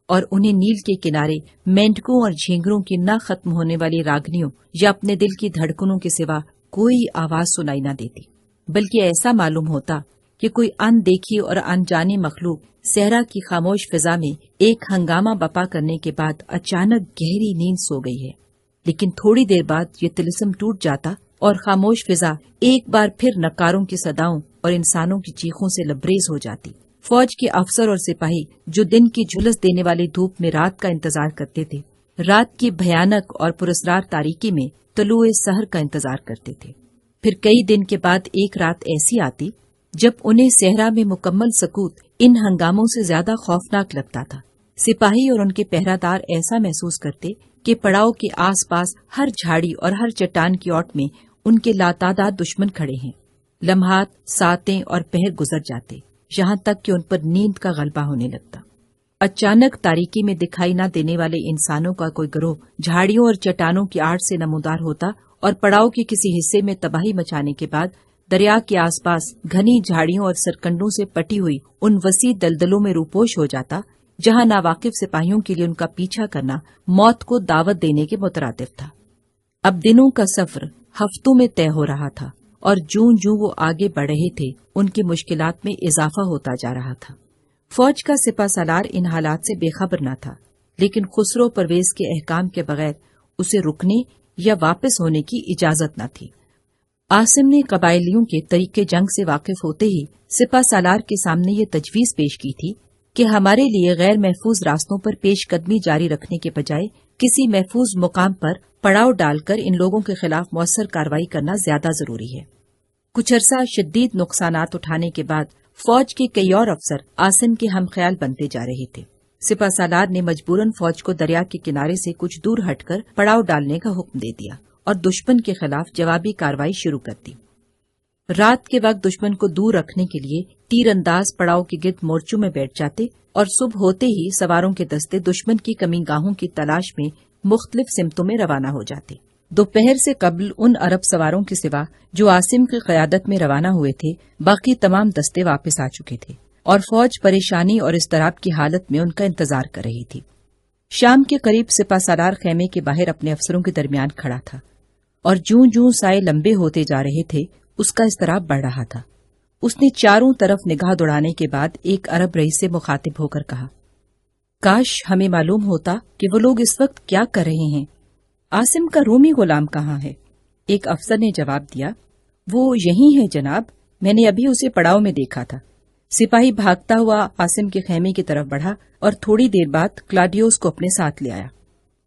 اور انہیں نیل کے کنارے مینڈکوں اور جھینگروں کی نہ ختم ہونے والی راگنیوں یا اپنے دل کی دھڑکنوں کے سوا کوئی آواز سنائی نہ دیتی، بلکہ ایسا معلوم ہوتا کہ کوئی ان دیکھی اور انجانی مخلوق صحرا کی خاموش فضا میں ایک ہنگامہ بپا کرنے کے بعد اچانک گہری نیند سو گئی ہے۔ لیکن تھوڑی دیر بعد یہ طلسم ٹوٹ جاتا اور خاموش فضا ایک بار پھر نقاروں کی صداؤں اور انسانوں کی چیخوں سے لبریز ہو جاتی۔ فوج کے افسر اور سپاہی جو دن کی جھلس دینے والی دھوپ میں رات کا انتظار کرتے تھے، رات کی بھیانک اور پراسرار تاریکی میں طلوع سحر کا انتظار کرتے تھے۔ پھر کئی دن کے بعد ایک رات ایسی آتی جب انہیں صحرا میں مکمل سکوت ان ہنگاموں سے زیادہ خوفناک لگتا تھا۔ سپاہی اور ان کے پہرہ دار ایسا محسوس کرتے کہ پڑاؤ کے آس پاس ہر جھاڑی اور ہر چٹان کی اوٹ میں ان کے لاتعداد دشمن کھڑے ہیں۔ لمحات، ساعتیں اور پہر گزر جاتے، یہاں تک کہ ان پر نیند کا غلبہ ہونے لگتا۔ اچانک تاریکی میں دکھائی نہ دینے والے انسانوں کا کوئی گروہ جھاڑیوں اور چٹانوں کی آڑ سے نمودار ہوتا اور پڑاؤ کے کسی حصے میں تباہی مچانے کے بعد دریا کے آس پاس گھنی جھاڑیوں اور سرکنڈوں سے پٹی ہوئی ان وسیع دلدلوں میں روپوش ہو جاتا جہاں ناواقف سپاہیوں کے لیے ان کا پیچھا کرنا موت کو دعوت دینے کے مترادف تھا۔ اب دنوں کا سفر ہفتوں میں طے ہو رہا تھا اور جوں جوں وہ آگے بڑھ رہے تھے ان کی مشکلات میں اضافہ ہوتا جا رہا تھا۔ فوج کا سپہ سالار ان حالات سے بے خبر نہ تھا، لیکن خسرو پرویز کے احکام کے بغیر اسے رکنے یا واپس ہونے کی اجازت نہ تھی۔ عاصم نے قبائلیوں کے طریقے جنگ سے واقف ہوتے ہی سپہ سالار کے سامنے یہ تجویز پیش کی تھی کہ ہمارے لیے غیر محفوظ راستوں پر پیش قدمی جاری رکھنے کے بجائے کسی محفوظ مقام پر پڑاؤ ڈال کر ان لوگوں کے خلاف مؤثر کارروائی کرنا زیادہ ضروری ہے۔ کچھ عرصہ شدید نقصانات اٹھانے کے بعد فوج کے کئی اور افسر عاصم کے ہم خیال بنتے جا رہے تھے۔ سپہ سالار نے مجبوراً فوج کو دریا کے کنارے سے کچھ دور ہٹ کر پڑاؤ ڈالنے کا حکم دے دیا اور دشمن کے خلاف جوابی کارروائی شروع کر دی۔ رات کے وقت دشمن کو دور رکھنے کے لیے تیر انداز پڑاؤ کے گرد مورچوں میں بیٹھ جاتے اور صبح ہوتے ہی سواروں کے دستے دشمن کی کمی گاہوں کی تلاش میں مختلف سمتوں میں روانہ ہو جاتے۔ دوپہر سے قبل ان عرب سواروں کے سوا جو عاصم کی قیادت میں روانہ ہوئے تھے، باقی تمام دستے واپس آ چکے تھے اور فوج پریشانی اور اضطراب کی حالت میں ان کا انتظار کر رہی تھی۔ شام کے قریب سپہ سالار خیمے کے باہر اپنے افسروں کے درمیان کھڑا تھا اور جوں جوں سائے لمبے ہوتے جا رہے تھے اس کا اضطراب بڑھ رہا تھا۔ اس نے چاروں طرف نگاہ دوڑانے کے بعد ایک عرب رئیس سے مخاطب ہو کر کہا، کاش ہمیں معلوم ہوتا کہ وہ لوگ اس وقت کیا کر رہے ہیں۔ عاصم کا رومی غلام کہاں ہے؟ ایک افسر نے جواب دیا، وہ یہی ہے جناب، میں نے ابھی اسے پڑاؤ میں دیکھا تھا۔ سپاہی بھاگتا ہوا عاصم کے خیمے کی طرف بڑھا اور تھوڑی دیر بعد کلاڈیوس کو اپنے ساتھ لے آیا۔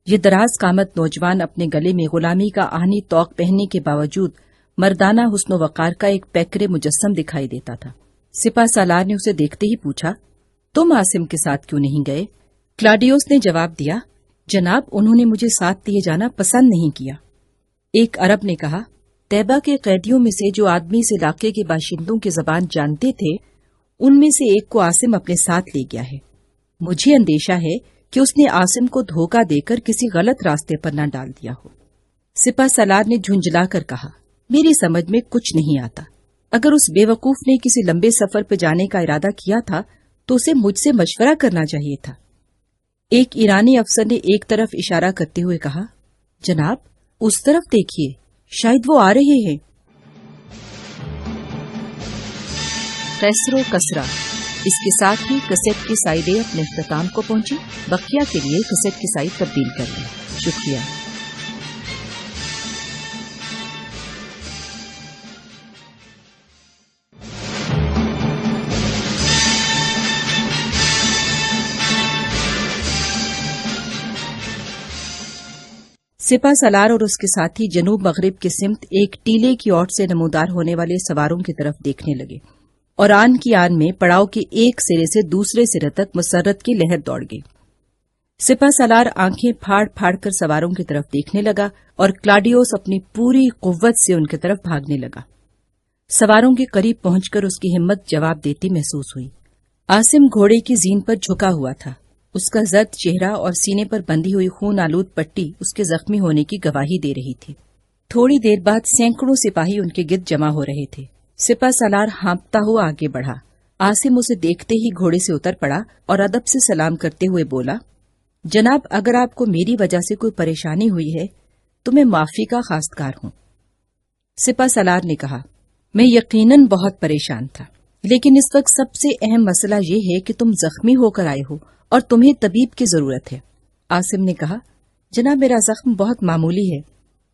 یہ دراز قامت نوجوان اپنے گلے میں غلامی کا آہنی توق پہننے کے باوجود مردانہ حسن و وقار کا ایک پیکرے مجسم دکھائی دیتا تھا۔ سپہ سالار نے اسے دیکھتے ہی پوچھا، تم عاصم کے ساتھ کیوں نہیں گئے؟ کلاڈیوس نے جواب دیا، جناب انہوں نے مجھے ساتھ دیے جانا پسند نہیں کیا۔ ایک عرب نے کہا، طیبہ کے قیدیوں میں سے جو آدمی اس علاقے کے باشندوں کی زبان جانتے تھے ان میں سے ایک کو عاصم اپنے ساتھ لے گیا ہے۔ مجھے اندیشہ ہے کہ اس نے عاصم کو دھوکہ دے کر کسی غلط راستے پر نہ ڈال دیا ہو۔ سپہ سالار نے جھنجھلا کر کہا، میری سمجھ میں کچھ نہیں آتا۔ اگر اس بے وقوف نے کسی لمبے سفر پہ جانے کا ارادہ کیا تھا تو اسے مجھ سے مشورہ کرنا چاہیے تھا۔ ایک ایرانی افسر نے ایک طرف اشارہ کرتے ہوئے کہا، جناب اس طرف دیکھیے، شاید وہ آ رہے ہیں۔ قیصر و کسریٰ اس کے ساتھ ہی کیسٹ کی سائیڈیں اپنے اختتام کو پہنچی۔ بقیہ کے لیے کیسٹ کی سائیڈ تبدیل کر لیں۔ شکریہ۔ سپہ سالار اور اس کے ساتھی جنوب مغرب کی سمت ایک ٹیلے کی اوٹ سے نمودار ہونے والے سواروں کی طرف دیکھنے لگے اور آن کی آن میں پڑاؤ کے ایک سرے سے دوسرے سرے تک مسرت کی لہر دوڑ گئی۔ سپہ سالار آنکھیں پھاڑ پھاڑ کر سواروں کی طرف دیکھنے لگا اور کلاڈیوس اپنی پوری قوت سے ان کی طرف بھاگنے لگا۔ سواروں کے قریب پہنچ کر اس کی ہمت جواب دیتی محسوس ہوئی۔ عاصم گھوڑے کی زین پر جھکا ہوا تھا۔ اس کا زرد چہرہ اور سینے پر بندھی ہوئی خون آلود پٹی اس کے زخمی ہونے کی گواہی دے رہی تھی۔ تھوڑی دیر بعد سینکڑوں سپاہی ان کے گرد جمع ہو رہے تھے۔ سپہ سالار ہانپتا ہوا آگے بڑھا۔ عاصم اسے دیکھتے ہی گھوڑے سے اتر پڑا اور ادب سے سلام کرتے ہوئے بولا، جناب، اگر آپ کو میری وجہ سے کوئی پریشانی ہوئی ہے تو میں معافی کا خواستگار ہوں۔ سپہ سالار نے کہا، میں یقیناً بہت پریشان تھا، لیکن اس وقت سب سے اہم مسئلہ یہ ہے کہ تم زخمی ہو کر آئے ہو اور تمہیں طبیب کی ضرورت ہے۔ عاصم نے کہا، جناب، میرا زخم بہت معمولی ہے۔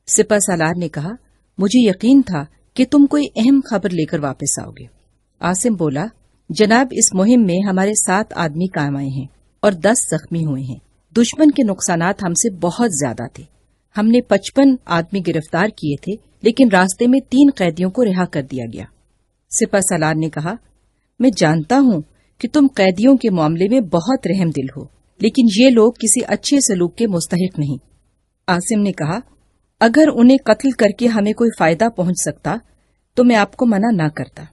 سپہ سالار نے کہا، مجھے یقین تھا کہ تم کوئی اہم خبر لے کر واپس آؤ گے۔ عاصم بولا، جناب، اس مہم میں ہمارے 7 آدمی کام آئے ہیں اور 10 زخمی ہوئے ہیں۔ دشمن کے نقصانات ہم سے بہت زیادہ تھے۔ ہم نے 55 آدمی گرفتار کیے تھے، لیکن راستے میں 3 قیدیوں کو رہا کر دیا گیا۔ سپہ سالار نے کہا، میں جانتا ہوں کہ تم قیدیوں کے معاملے میں بہت رحم دل ہو، لیکن یہ لوگ کسی اچھے سلوک کے مستحق نہیں۔ عاصم نے کہا، اگر انہیں قتل کر کے ہمیں کوئی فائدہ پہنچ سکتا تو میں آپ کو منع نہ کرتا،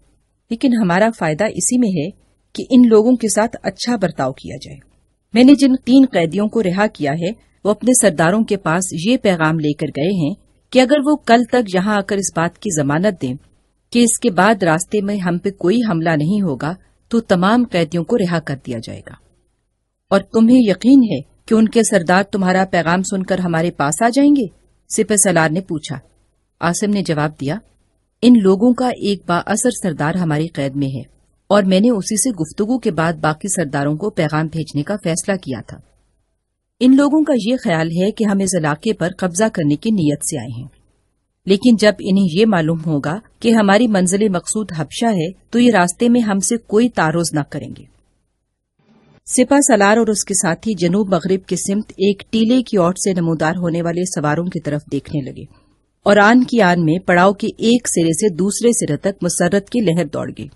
لیکن ہمارا فائدہ اسی میں ہے کہ ان لوگوں کے ساتھ اچھا برتاؤ کیا جائے۔ میں نے جن 3 قیدیوں کو رہا کیا ہے وہ اپنے سرداروں کے پاس یہ پیغام لے کر گئے ہیں کہ اگر وہ کل تک یہاں آ کر اس بات کی ضمانت دیں کہ اس کے بعد راستے میں ہم پہ کوئی حملہ نہیں ہوگا تو تمام قیدیوں کو رہا کر دیا جائے گا۔ اور تمہیں یقین ہے کہ ان کے سردار تمہارا پیغام سن کر ہمارے پاس آ جائیں گے؟ سپہ سالار نے پوچھا۔ عاصم نے جواب دیا، ان لوگوں کا ایک با اثر سردار ہماری قید میں ہے اور میں نے اسی سے گفتگو کے بعد باقی سرداروں کو پیغام بھیجنے کا فیصلہ کیا تھا۔ ان لوگوں کا یہ خیال ہے کہ ہم اس علاقے پر قبضہ کرنے کی نیت سے آئے ہیں، لیکن جب انہیں یہ معلوم ہوگا کہ ہماری منزل مقصود حبشہ ہے تو یہ راستے میں ہم سے کوئی تعرض نہ کریں گے۔ سپہ سالار اور اس کے ساتھی جنوب مغرب کی سمت ایک ٹیلے کی اوٹ سے نمودار ہونے والے سواروں کی طرف دیکھنے لگے اور آن کی آن میں پڑاؤ کے ایک سرے سے دوسرے سرے تک مسرت کی لہر دوڑ گئی۔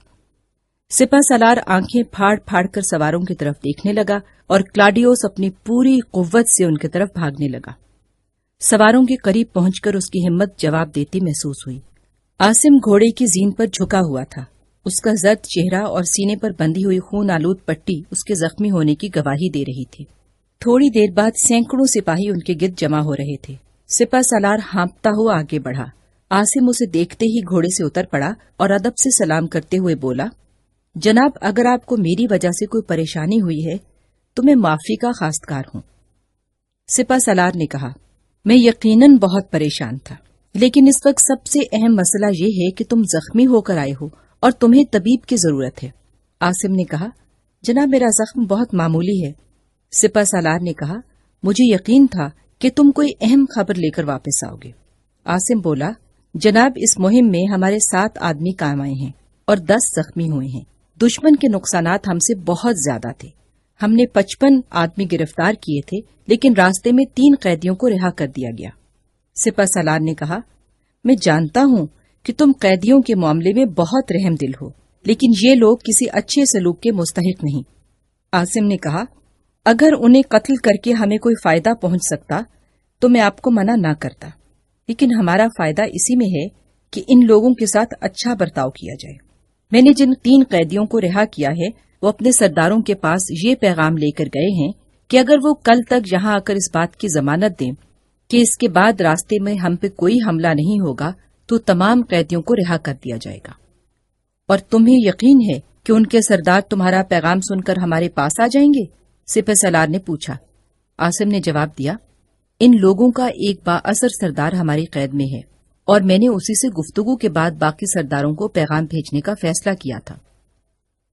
سپہ سالار آنکھیں پھاڑ پھاڑ کر سواروں کی طرف دیکھنے لگا اور کلاڈیوس اپنی پوری قوت سے ان کی طرف بھاگنے لگا۔ سواروں کے قریب پہنچ کر اس کی ہمت جواب دیتی محسوس ہوئی۔ عاصم گھوڑے کی زین پر جھکا ہوا تھا۔ اس کا زرد چہرہ اور سینے پر بندھی ہوئی خون آلود پٹی اس کے زخمی ہونے کی گواہی دے رہی تھی۔ تھوڑی دیر بعد سینکڑوں سپاہی ان کے گرد جمع ہو رہے تھے۔ سپہ سالار ہانپتا ہوا آگے بڑھا۔ عاصم اسے دیکھتے ہی گھوڑے سے اتر پڑا اور ادب سے سلام کرتے ہوئے بولا، جناب، اگر آپ کو میری وجہ سے کوئی پریشانی ہوئی ہے تو میں معافی کا خواستگار ہوں۔ سپہ سالار نے کہا، میں یقیناً بہت پریشان تھا، لیکن اس وقت سب سے اہم مسئلہ یہ ہے کہ تم زخمی ہو کر آئے ہو اور تمہیں طبیب کی ضرورت ہے۔ عاصم نے کہا، جناب، میرا زخم بہت معمولی ہے۔ سپہ سالار نے کہا، مجھے یقین تھا کہ تم کوئی اہم خبر لے کر واپس آؤ گے۔ عاصم بولا، جناب، اس مہم میں ہمارے 7 آدمی کام آئے ہیں اور 10 زخمی ہوئے ہیں۔ دشمن کے نقصانات ہم سے بہت زیادہ تھے۔ ہم نے 55 آدمی گرفتار کیے تھے، لیکن راستے میں 3 قیدیوں کو رہا کر دیا گیا۔ سپہ سالار نے کہا، میں جانتا ہوں کہ تم قیدیوں کے معاملے میں بہت رحم دل ہو، لیکن یہ لوگ کسی اچھے سلوک کے مستحق نہیں۔ عاصم نے کہا، اگر انہیں قتل کر کے ہمیں کوئی فائدہ پہنچ سکتا تو میں آپ کو منع نہ کرتا، لیکن ہمارا فائدہ اسی میں ہے کہ ان لوگوں کے ساتھ اچھا برتاؤ کیا جائے۔ میں نے جن 3 قیدیوں کو رہا کیا ہے وہ اپنے سرداروں کے پاس یہ پیغام لے کر گئے ہیں کہ اگر وہ کل تک یہاں آ کر اس بات کی ضمانت دیں کہ اس کے بعد راستے میں ہم پہ کوئی حملہ نہیں ہوگا تو تمام قیدیوں کو رہا کر دیا جائے گا۔ اور تمہیں یقین ہے کہ ان کے سردار تمہارا پیغام سن کر ہمارے پاس آ جائیں گے؟ سپہ سالار نے پوچھا۔ عاصم نے جواب دیا، ان لوگوں کا ایک با اثر سردار ہماری قید میں ہے اور میں نے اسی سے گفتگو کے بعد باقی سرداروں کو پیغام بھیجنے کا فیصلہ کیا تھا۔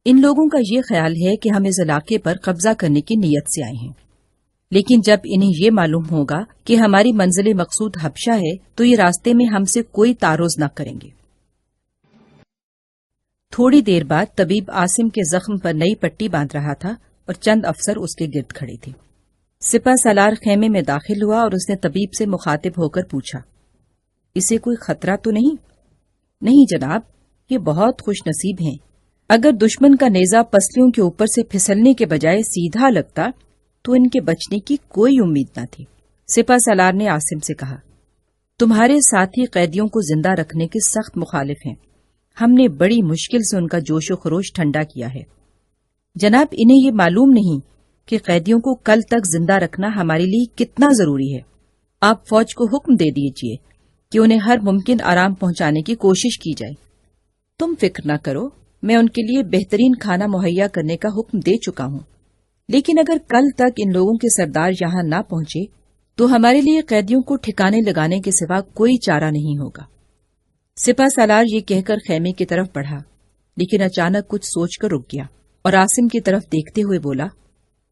ان لوگوں کا یہ خیال ہے کہ ہم اس علاقے پر قبضہ کرنے کی نیت سے آئے ہیں، لیکن جب انہیں یہ معلوم ہوگا کہ ہماری منزل مقصود حبشہ ہے تو یہ راستے میں ہم سے کوئی تعارض نہ کریں گے۔ تھوڑی دیر بعد طبیب عاصم کے زخم پر نئی پٹی باندھ رہا تھا اور چند افسر اس کے گرد کھڑے تھے۔ سپہ سالار خیمے میں داخل ہوا اور اس نے طبیب سے مخاطب ہو کر پوچھا، اسے کوئی خطرہ تو نہیں؟ نہیں جناب، یہ بہت خوش نصیب ہیں۔ اگر دشمن کا نیزہ پسلیوں کے اوپر سے پھسلنے کے بجائے سیدھا لگتا تو ان کے بچنے کی کوئی امید نہ تھی۔ سپہ سالار نے عاصم سے کہا، تمہارے ساتھی قیدیوں کو زندہ رکھنے کے سخت مخالف ہیں، ہم نے بڑی مشکل سے ان کا جوش و خروش ٹھنڈا کیا ہے۔ جناب، انہیں یہ معلوم نہیں کہ قیدیوں کو کل تک زندہ رکھنا ہمارے لیے کتنا ضروری ہے۔ آپ فوج کو حکم دے دیجئے کہ انہیں ہر ممکن آرام پہنچانے کی کوشش کی جائے۔ تم فکر نہ کرو، میں ان کے لیے بہترین کھانا مہیا کرنے کا حکم دے چکا ہوں، لیکن اگر کل تک ان لوگوں کے سردار یہاں نہ پہنچے تو ہمارے لیے قیدیوں کو ٹھکانے لگانے کے سوا کوئی چارہ نہیں ہوگا۔ سپہ سالار یہ کہہ کر خیمے کی طرف بڑھا، لیکن اچانک کچھ سوچ کر رک گیا اور عاصم کی طرف دیکھتے ہوئے بولا،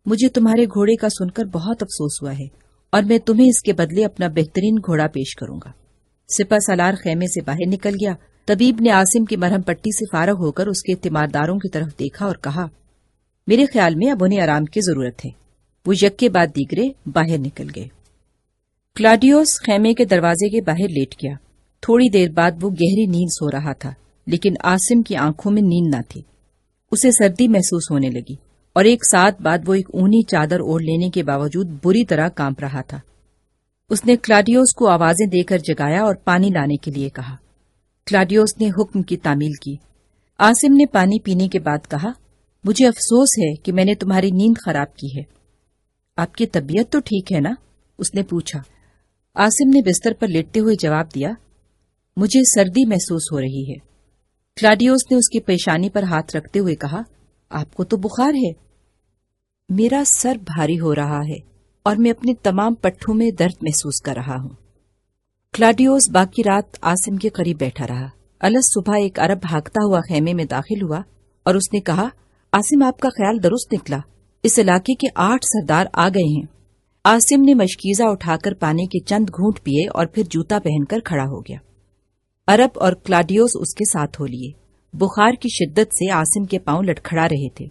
مجھے تمہارے گھوڑے کا سن کر بہت افسوس ہوا ہے اور میں تمہیں اس کے بدلے اپنا بہترین گھوڑا پیش کروں گا۔ سپہ سالار خیمے سے باہر نکل گیا۔ طبیب نے عاصم کی مرہم پٹی سے فارغ ہو کر اس کے تیمارداروں کی طرف دیکھا اور کہا، میرے خیال میں اب انہیں آرام کی ضرورت ہے۔ وہ یک کے بعد دیگرے باہر نکل گئے۔ کلاڈیوس خیمے کے دروازے کے باہر لیٹ گیا۔ تھوڑی دیر بعد وہ گہری نیند سو رہا تھا، لیکن عاصم کی آنکھوں میں نیند نہ تھی۔ اسے سردی محسوس ہونے لگی اور ایک ساتھ بعد وہ ایک اونی چادر اوڑھ لینے کے باوجود بری طرح کانپ رہا تھا۔ اس نے کلاڈیوس کو آوازیں دے کر جگایا اور پانی لانے کے لیے کہا۔ کلاڈیوس نے حکم کی تعمیل کی۔ عاصم نے پانی پینے کے بعد کہا، مجھے افسوس ہے کہ میں نے تمہاری نیند خراب کی ہے۔ آپ کی طبیعت تو ٹھیک ہے نا؟ اس نے پوچھا۔ عاصم نے بستر پر لیٹتے ہوئے جواب دیا، مجھے سردی محسوس ہو رہی ہے۔ کلاڈیوس نے اس کی پیشانی پر ہاتھ رکھتے ہوئے کہا، آپ کو تو بخار ہے۔ میرا سر بھاری ہو رہا ہے اور میں اپنے تمام پٹھوں میں درد محسوس کر رہا ہوں۔ کلاڈیوس باقی رات عاصم کے قریب بیٹھا رہا۔ الگ صبح ایک عرب بھاگتا ہوا خیمے میں داخل ہوا اور اس نے کہا، عاصم آپ کا خیال درست نکلا، اس علاقے کے 8 سردار آ گئے ہیں۔ عاصم نے مشکیزہ اٹھا کر پانی کے چند گھونٹ پیے اور پھر جوتا پہن کر کھڑا ہو گیا۔ عرب اور کلاڈیوس اس کے ساتھ ہو لیے۔ بخار کی شدت سے عاصم کے پاؤں لٹکھڑا رہے تھے۔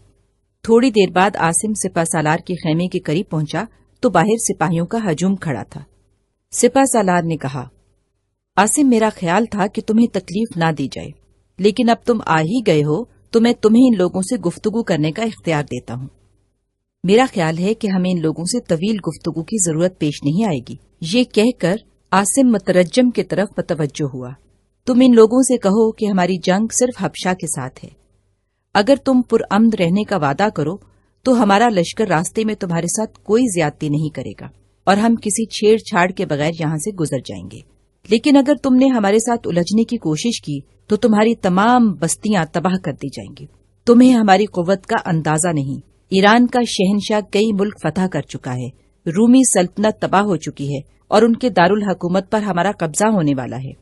تھوڑی دیر بعد عاصم سپہ سالار کے خیمے کے قریب پہنچا تو باہر سپاہیوں کا ہجوم کھڑا تھا۔ سپہ سالار نے کہا، عاصم میرا خیال تھا کہ تمہیں تکلیف نہ دی جائے، لیکن اب تم آ ہی گئے ہو تو میں تمہیں ان لوگوں سے گفتگو کرنے کا اختیار دیتا ہوں۔ میرا خیال ہے کہ ہمیں ان لوگوں سے طویل گفتگو کی ضرورت پیش نہیں آئے گی۔ یہ کہہ کر عاصم مترجم کی طرف متوجہ ہوا۔ تم ان لوگوں سے کہو کہ ہماری جنگ صرف حبشہ کے ساتھ ہے۔ اگر تم پرامن رہنے کا وعدہ کرو تو ہمارا لشکر راستے میں تمہارے ساتھ کوئی زیادتی نہیں کرے گا اور ہم کسی چھیڑ چھاڑ کے بغیر یہاں سے گزر جائیں گے۔ لیکن اگر تم نے ہمارے ساتھ الجھنے کی کوشش کی تو تمہاری تمام بستیاں تباہ کر دی جائیں گی۔ تمہیں ہماری قوت کا اندازہ نہیں۔ ایران کا شہنشاہ کئی ملک فتح کر چکا ہے، رومی سلطنت تباہ ہو چکی ہے اور ان کے دارالحکومت پر ہمارا قبضہ ہونے والا ہے۔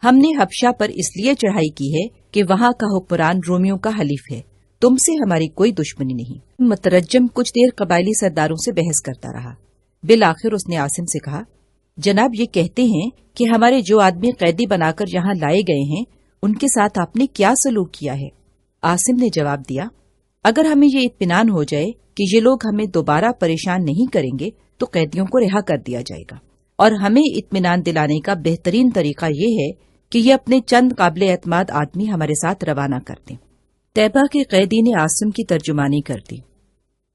ہم نے حبشہ پر اس لیے چڑھائی کی ہے کہ وہاں کا حکمران رومیوں کا حلیف ہے۔ تم سے ہماری کوئی دشمنی نہیں۔ مترجم کچھ دیر قبائلی سرداروں سے بحث کرتا رہا۔ بالآخر اس نے عاصم سے کہا، جناب یہ کہتے ہیں کہ ہمارے جو آدمی قیدی بنا کر یہاں لائے گئے ہیں ان کے ساتھ آپ نے کیا سلوک کیا ہے؟ عاصم نے جواب دیا، اگر ہمیں یہ اطمینان ہو جائے کہ یہ لوگ ہمیں دوبارہ پریشان نہیں کریں گے تو قیدیوں کو رہا کر دیا جائے گا، اور ہمیں اطمینان دلانے کا بہترین طریقہ یہ ہے کہ یہ اپنے چند قابل اعتماد آدمی ہمارے ساتھ روانہ کر دیں۔ طیبہ کے قیدی نے عاصم کی ترجمانی کر دی۔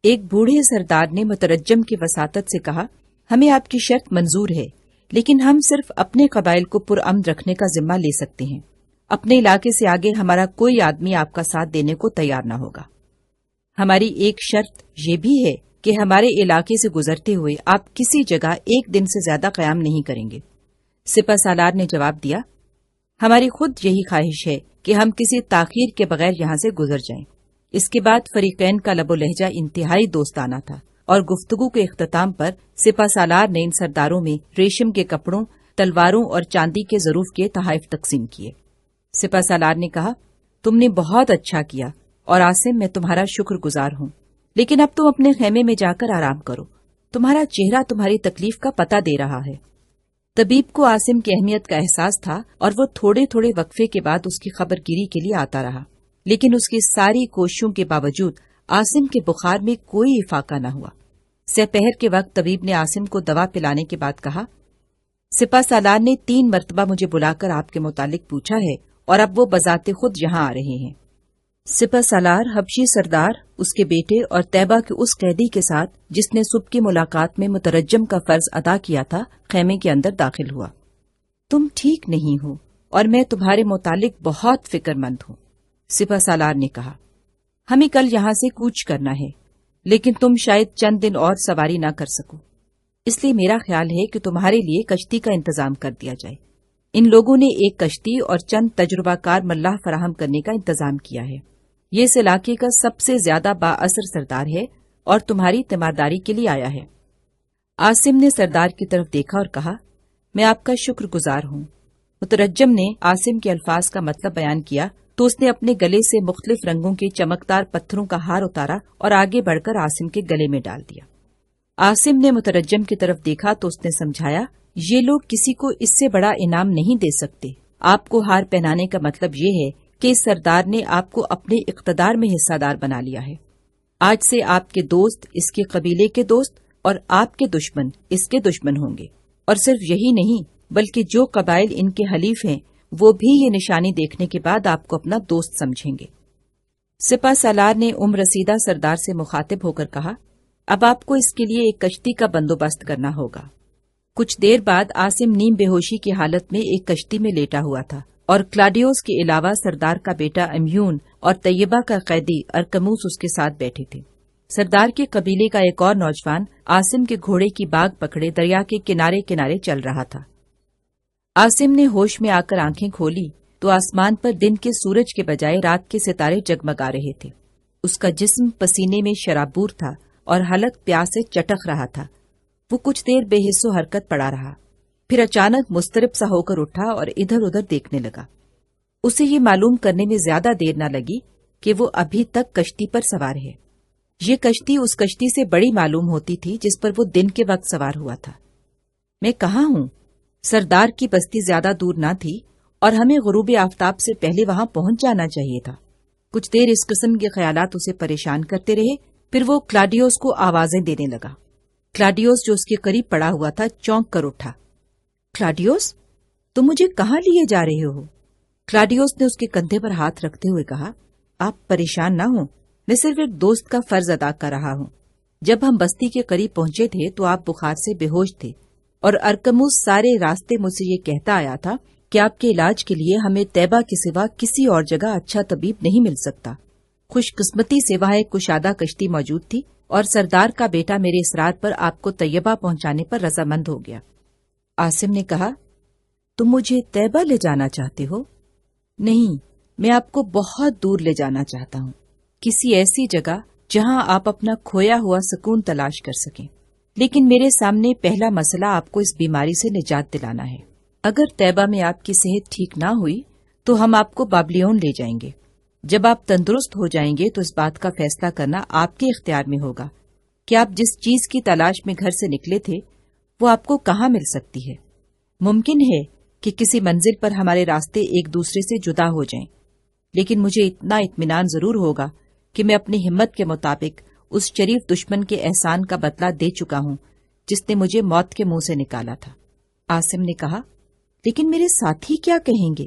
ایک بوڑھے سردار نے مترجم کی وساطت سے کہا، ہمیں آپ کی شرط منظور ہے، لیکن ہم صرف اپنے قبائل کو پرامن رکھنے کا ذمہ لے سکتے ہیں۔ اپنے علاقے سے آگے ہمارا کوئی آدمی آپ کا ساتھ دینے کو تیار نہ ہوگا۔ ہماری ایک شرط یہ بھی ہے کہ ہمارے علاقے سے گزرتے ہوئے آپ کسی جگہ ایک دن سے زیادہ قیام نہیں کریں گے۔ سپہ سالار نے جواب دیا، ہماری خود یہی خواہش ہے کہ ہم کسی تاخیر کے بغیر یہاں سے گزر جائیں۔ اس کے بعد فریقین کا لب و لہجہ انتہائی دوستانہ تھا اور گفتگو کے اختتام پر سپہ سالار نے ان سرداروں میں ریشم کے کپڑوں، تلواروں اور چاندی کے ظروف کے تحائف تقسیم کیے۔ سپہ سالار نے کہا، تم نے بہت اچھا کیا اور عاصم میں تمہارا شکر گزار ہوں، لیکن اب تم اپنے خیمے میں جا کر آرام کرو، تمہارا چہرہ تمہاری تکلیف کا پتہ دے رہا ہے۔ طبیب کو عاصم کی اہمیت کا احساس تھا اور وہ تھوڑے تھوڑے وقفے کے بعد اس کی خبر گیری کے لیے آتا رہا، لیکن اس کی ساری کوششوں کے باوجود عاصم کے بخار میں کوئی افاقہ نہ ہوا۔ سپہر کے وقت طبیب نے عاصم کو دوا پلانے کے بعد کہا، سپہ سالار نے 3 مرتبہ مجھے بلا کر آپ کے متعلق پوچھا ہے اور اب وہ بذات خود یہاں آ رہے ہیں۔ سپہ سالار حبشی سردار، اس کے بیٹے اور طیبہ کے اس قیدی کے ساتھ جس نے صبح کی ملاقات میں مترجم کا فرض ادا کیا تھا، خیمے کے اندر داخل ہوا۔ تم ٹھیک نہیں ہو اور میں تمہارے متعلق بہت فکر مند ہوں، سپہ سالار نے کہا۔ ہمیں کل یہاں سے کوچ کرنا ہے، لیکن تم شاید چند دن اور سواری نہ کر سکو، اس لیے میرا خیال ہے کہ تمہارے لیے کشتی کا انتظام کر دیا جائے۔ ان لوگوں نے ایک کشتی اور چند تجربہ کار ملاح فراہم کرنے کا انتظام کیا ہے۔ یہ اس علاقے کا سب سے زیادہ با اثر سردار ہے اور تمہاری تیمارداری کے لیے آیا ہے۔ عاصم نے سردار کی طرف دیکھا اور کہا، میں آپ کا شکر گزار ہوں۔ مترجم نے عاصم کے الفاظ کا مطلب بیان کیا تو اس نے اپنے گلے سے مختلف رنگوں کے چمکدار پتھروں کا ہار اتارا اور آگے بڑھ کر عاصم کے گلے میں ڈال دیا۔ عاصم نے مترجم کی طرف دیکھا تو اس نے سمجھایا، یہ لوگ کسی کو اس سے بڑا انعام نہیں دے سکتے۔ آپ کو ہار پہنانے کا مطلب یہ ہے کہ اس سردار نے آپ کو اپنے اقتدار میں حصہ دار بنا لیا ہے۔ آج سے آپ کے دوست اس کے قبیلے کے دوست اور آپ کے دشمن اس کے دشمن ہوں گے، اور صرف یہی نہیں بلکہ جو قبائل ان کے حلیف ہیں وہ بھی یہ نشانی دیکھنے کے بعد آپ کو اپنا دوست سمجھیں گے۔ سپہ سالار نے رسیدہ سردار سے مخاطب ہو کر کہا، اب آپ کو اس کے لیے ایک کشتی کا بندوبست کرنا ہوگا۔ کچھ دیر بعد عاصم نیم بے ہوشی کی حالت میں ایک کشتی میں لیٹا ہوا تھا اور کلاڈیوس کے علاوہ سردار کا بیٹا امیون اور طیبہ کا قیدی ارکموس اس کے ساتھ بیٹھے تھے۔ سردار کے قبیلے کا ایک اور نوجوان عاصم کے گھوڑے کی باگ پکڑے دریا کے کنارے کنارے چل رہا تھا۔ عاصم نے ہوش میں آ کر آنکھیں کھولی تو آسمان پر دن کے سورج کے بجائے رات کے ستارے جگمگا رہے تھے۔ اس کا جسم پسینے میں شرابور تھا اور حلق پیاس سے چٹک رہا تھا۔ وہ کچھ دیر بے حس و حرکت پڑا رہا، پھر اچانک مضطرب سا ہو کر اٹھا اور ادھر ادھر دیکھنے لگا۔ اسے یہ معلوم کرنے میں زیادہ دیر نہ لگی کہ وہ ابھی تک کشتی پر سوار ہے۔ یہ کشتی اس کشتی سے بڑی معلوم ہوتی تھی جس پر وہ دن کے وقت سوار ہوا تھا۔ میں کہاں ہوں؟ سردار کی بستی زیادہ دور نہ تھی اور ہمیں غروب آفتاب سے پہلے وہاں پہنچ جانا چاہیے تھا۔ کچھ دیر اس قسم کے خیالات اسے پریشان کرتے رہے، پھر وہ کلاڈیوس کو آوازیں دینے لگا۔ کلاڈیوس جو اس کے قریب پڑا ہوا تھا چونک کر اٹھا۔ کلاڈیوس، تم مجھے کہاں لیے جا رہے ہو؟ کلاڈیوس نے اس کے کندھے پر ہاتھ رکھتے ہوئے کہا، آپ پریشان نہ ہوں، میں صرف ایک دوست کا فرض ادا کر رہا ہوں۔ جب ہم بستی کے قریب پہنچے تھے تو آپ بخار سے بے ہوش تھے اور ارکموس سارے راستے مجھ سے یہ کہتا آیا تھا کہ آپ کے علاج کے لیے ہمیں طیبہ کے سوا کسی اور جگہ اچھا طبیب نہیں مل سکتا۔ خوش قسمتی سے وہاں ایک کشادہ کشتی موجود تھی اور سردار کا بیٹا میرے اصرار پر آپ کو طیبہ پہنچانے پر رضامند ہو گیا۔ عاصم نے کہا، تم مجھے طیبہ لے جانا چاہتے ہو؟ نہیں، میں آپ کو بہت دور لے جانا چاہتا ہوں، کسی ایسی جگہ جہاں آپ اپنا کھویا ہوا سکون تلاش کر سکیں۔ لیکن میرے سامنے پہلا مسئلہ آپ کو اس بیماری سے نجات دلانا ہے۔ اگر طیبہ میں آپ کی صحت ٹھیک نہ ہوئی تو ہم آپ کو بابلیون لے جائیں گے۔ جب آپ تندرست ہو جائیں گے تو اس بات کا فیصلہ کرنا آپ کے اختیار میں ہوگا کہ آپ جس چیز کی تلاش میں گھر سے نکلے تھے وہ آپ کو کہاں مل سکتی ہے۔ ممکن ہے کہ کسی منزل پر ہمارے راستے ایک دوسرے سے جدا ہو جائیں، لیکن مجھے اتنا اطمینان ضرور ہوگا کہ میں اپنی ہمت کے مطابق اس شریف دشمن کے احسان کا بدلہ دے چکا ہوں جس نے مجھے موت کے منہ سے نکالا تھا۔ عاصم نے کہا، لیکن میرے ساتھی کیا کہیں گے؟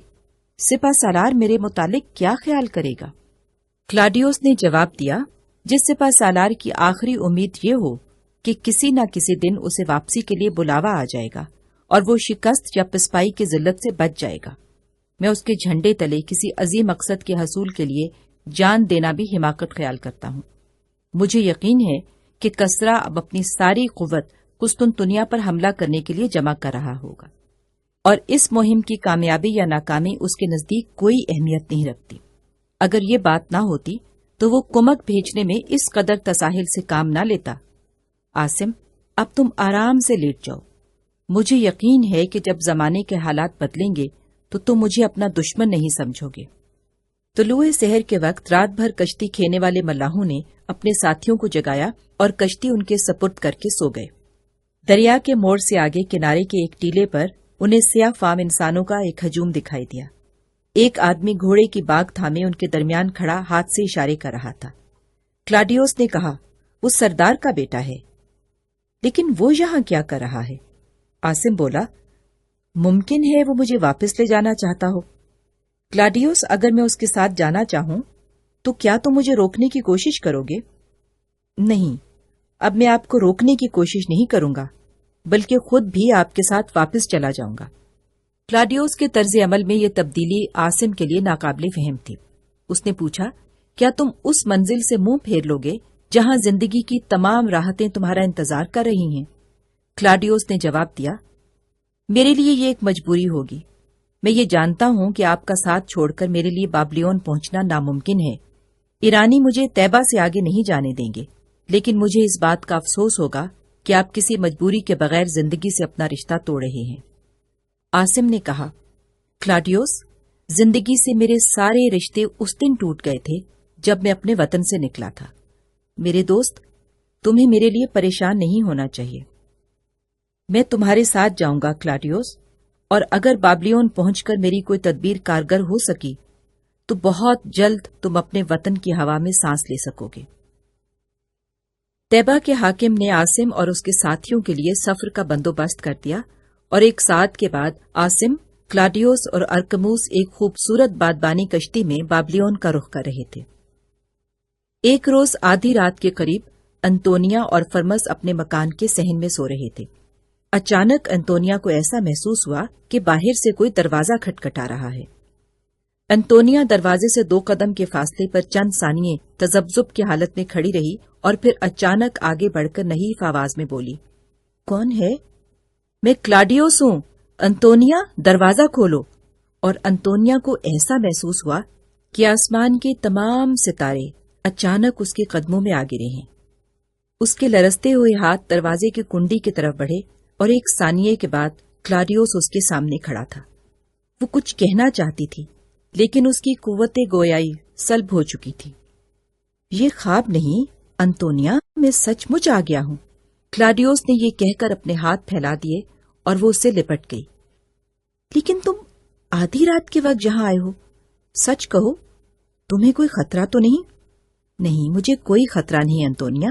سپہ سالار میرے متعلق کیا خیال کرے گا؟ کلاڈیوس نے جواب دیا، جس سپہ سالار کی آخری امید یہ ہو کہ کسی نہ کسی دن اسے واپسی کے لیے بلاوا آ جائے گا اور وہ شکست یا پسپائی کی ذلت سے بچ جائے گا، میں اس کے جھنڈے تلے کسی عظیم مقصد کے حصول کے لیے جان دینا بھی حماقت خیال کرتا ہوں۔ مجھے یقین ہے کہ کسرا اب اپنی ساری قوت قسطنطنیہ پر حملہ کرنے کے لیے جمع کر رہا ہوگا، اور اس مہم کی کامیابی یا ناکامی اس کے نزدیک کوئی اہمیت نہیں رکھتی۔ اگر یہ بات نہ ہوتی تو وہ کمک بھیجنے میں اس قدر تساہل سے کام نہ لیتا۔ عاصم، اب تم آرام سے لیٹ جاؤ۔ مجھے یقین ہے کہ جب زمانے کے حالات بدلیں گے تو تم مجھے اپنا دشمن نہیں سمجھو گے۔ طلوع سحر کے وقت رات بھر کشتی کھینے والے ملاحوں نے اپنے ساتھیوں کو جگایا اور کشتی ان کے سپرد کر کے سو گئے۔ دریا کے موڑ سے آگے کنارے کے ایک ٹیلے پر انہیں سیاہ فام انسانوں کا ایک ہجوم دکھائی دیا۔ ایک آدمی گھوڑے کی باگ تھامے ان کے درمیان کھڑا ہاتھ سے اشارے کر رہا تھا۔ کلاڈیوس نے کہا، وہ سردار کا بیٹا ہے، لیکن وہ یہاں کیا کر رہا ہے؟ عاصم بولا، ممکن ہے وہ مجھے واپس لے جانا چاہتا ہو۔ کلاڈیوس، اگر میں اس کے ساتھ جانا چاہوں تو کیا تم مجھے روکنے کی کوشش کرو گے؟ نہیں، اب میں آپ کو روکنے کی کوشش نہیں کروں گا، بلکہ خود بھی آپ کے ساتھ واپس چلا جاؤں گا۔ کلاڈیوس کے طرز عمل میں یہ تبدیلی عاصم کے لیے ناقابل فہم تھی۔ اس نے پوچھا، کیا تم اس منزل سے منہ پھیر لو گے جہاں زندگی کی تمام راحتیں تمہارا انتظار کر رہی ہیں؟ کلاڈیوس نے جواب دیا، میرے لیے یہ ایک مجبوری ہوگی۔ میں یہ جانتا ہوں کہ آپ کا ساتھ چھوڑ کر میرے لیے بابلیون پہنچنا ناممکن ہے۔ ایرانی مجھے طیبہ سے آگے نہیں جانے دیں گے، لیکن مجھے اس بات کا افسوس ہوگا کہ آپ کسی مجبوری کے بغیر زندگی سے اپنا رشتہ توڑ رہے ہیں۔ عاصم نے کہا، کلاڈیوس، زندگی سے میرے سارے رشتے اس دن ٹوٹ گئے تھے جب میں اپنے وطن سے نکلا تھا۔ میرے دوست، تمہیں میرے لیے پریشان نہیں ہونا چاہیے۔ میں تمہارے ساتھ جاؤں گا کلاڈیوس، اور اگر بابلیون پہنچ کر میری کوئی تدبیر کارگر ہو سکی تو بہت جلد تم اپنے وطن کی ہوا میں سانس لے سکو گے۔ طیبہ کے حاکم نے عاصم اور اس کے ساتھیوں کے لیے سفر کا بندوبست کر دیا، اور ایک ساعت کے بعد عاصم، کلاڈیوس اور ارکموس ایک خوبصورت بادبانی کشتی میں بابلیون کا رخ کر رہے تھے۔ ایک روز آدھی رات کے قریب انتونیا اور فرمس اپنے مکان کے صحن میں سو رہے تھے۔ اچانک انتونیا کو ایسا محسوس ہوا کہ باہر سے کوئی دروازہ کھٹکھٹا رہا ہے۔ انتونیا دروازے سے 2 قدم کے فاصلے پر چند ثانیے تذبذب کی حالت میں کھڑی رہی اور پھر اچانک آگے بڑھ کر نحیف آواز میں بولی، کون ہے؟ میں کلاڈیوس ہوں، انتونیا دروازہ کھولو۔ اور انتونیا کو ایسا محسوس ہوا کہ آسمان کے تمام ستارے اچانک اس کے قدموں میں آ گرے ہیں۔ اس کے لرزتے ہوئے ہاتھ دروازے کی کنڈی کی طرف بڑھے اور ایک ثانیے کے بعد کلاڈیوس اس کے سامنے کھڑا تھا۔ وہ کچھ کہنا چاہتی تھی، لیکن اس کی قوت گویائی سلب ہو چکی تھی۔ یہ خواب نہیں انتونیا، میں سچ مچ آ گیا ہوں۔ کلاڈیوس نے یہ کہہ کر اپنے ہاتھ پھیلا دیے اور وہ اس سے لپٹ گئی۔ لیکن تم آدھی رات کے وقت جہاں آئے ہو، سچ کہو، تمہیں کوئی خطرہ تو نہیں؟ نہیں، مجھے کوئی خطرہ نہیں انتونیا۔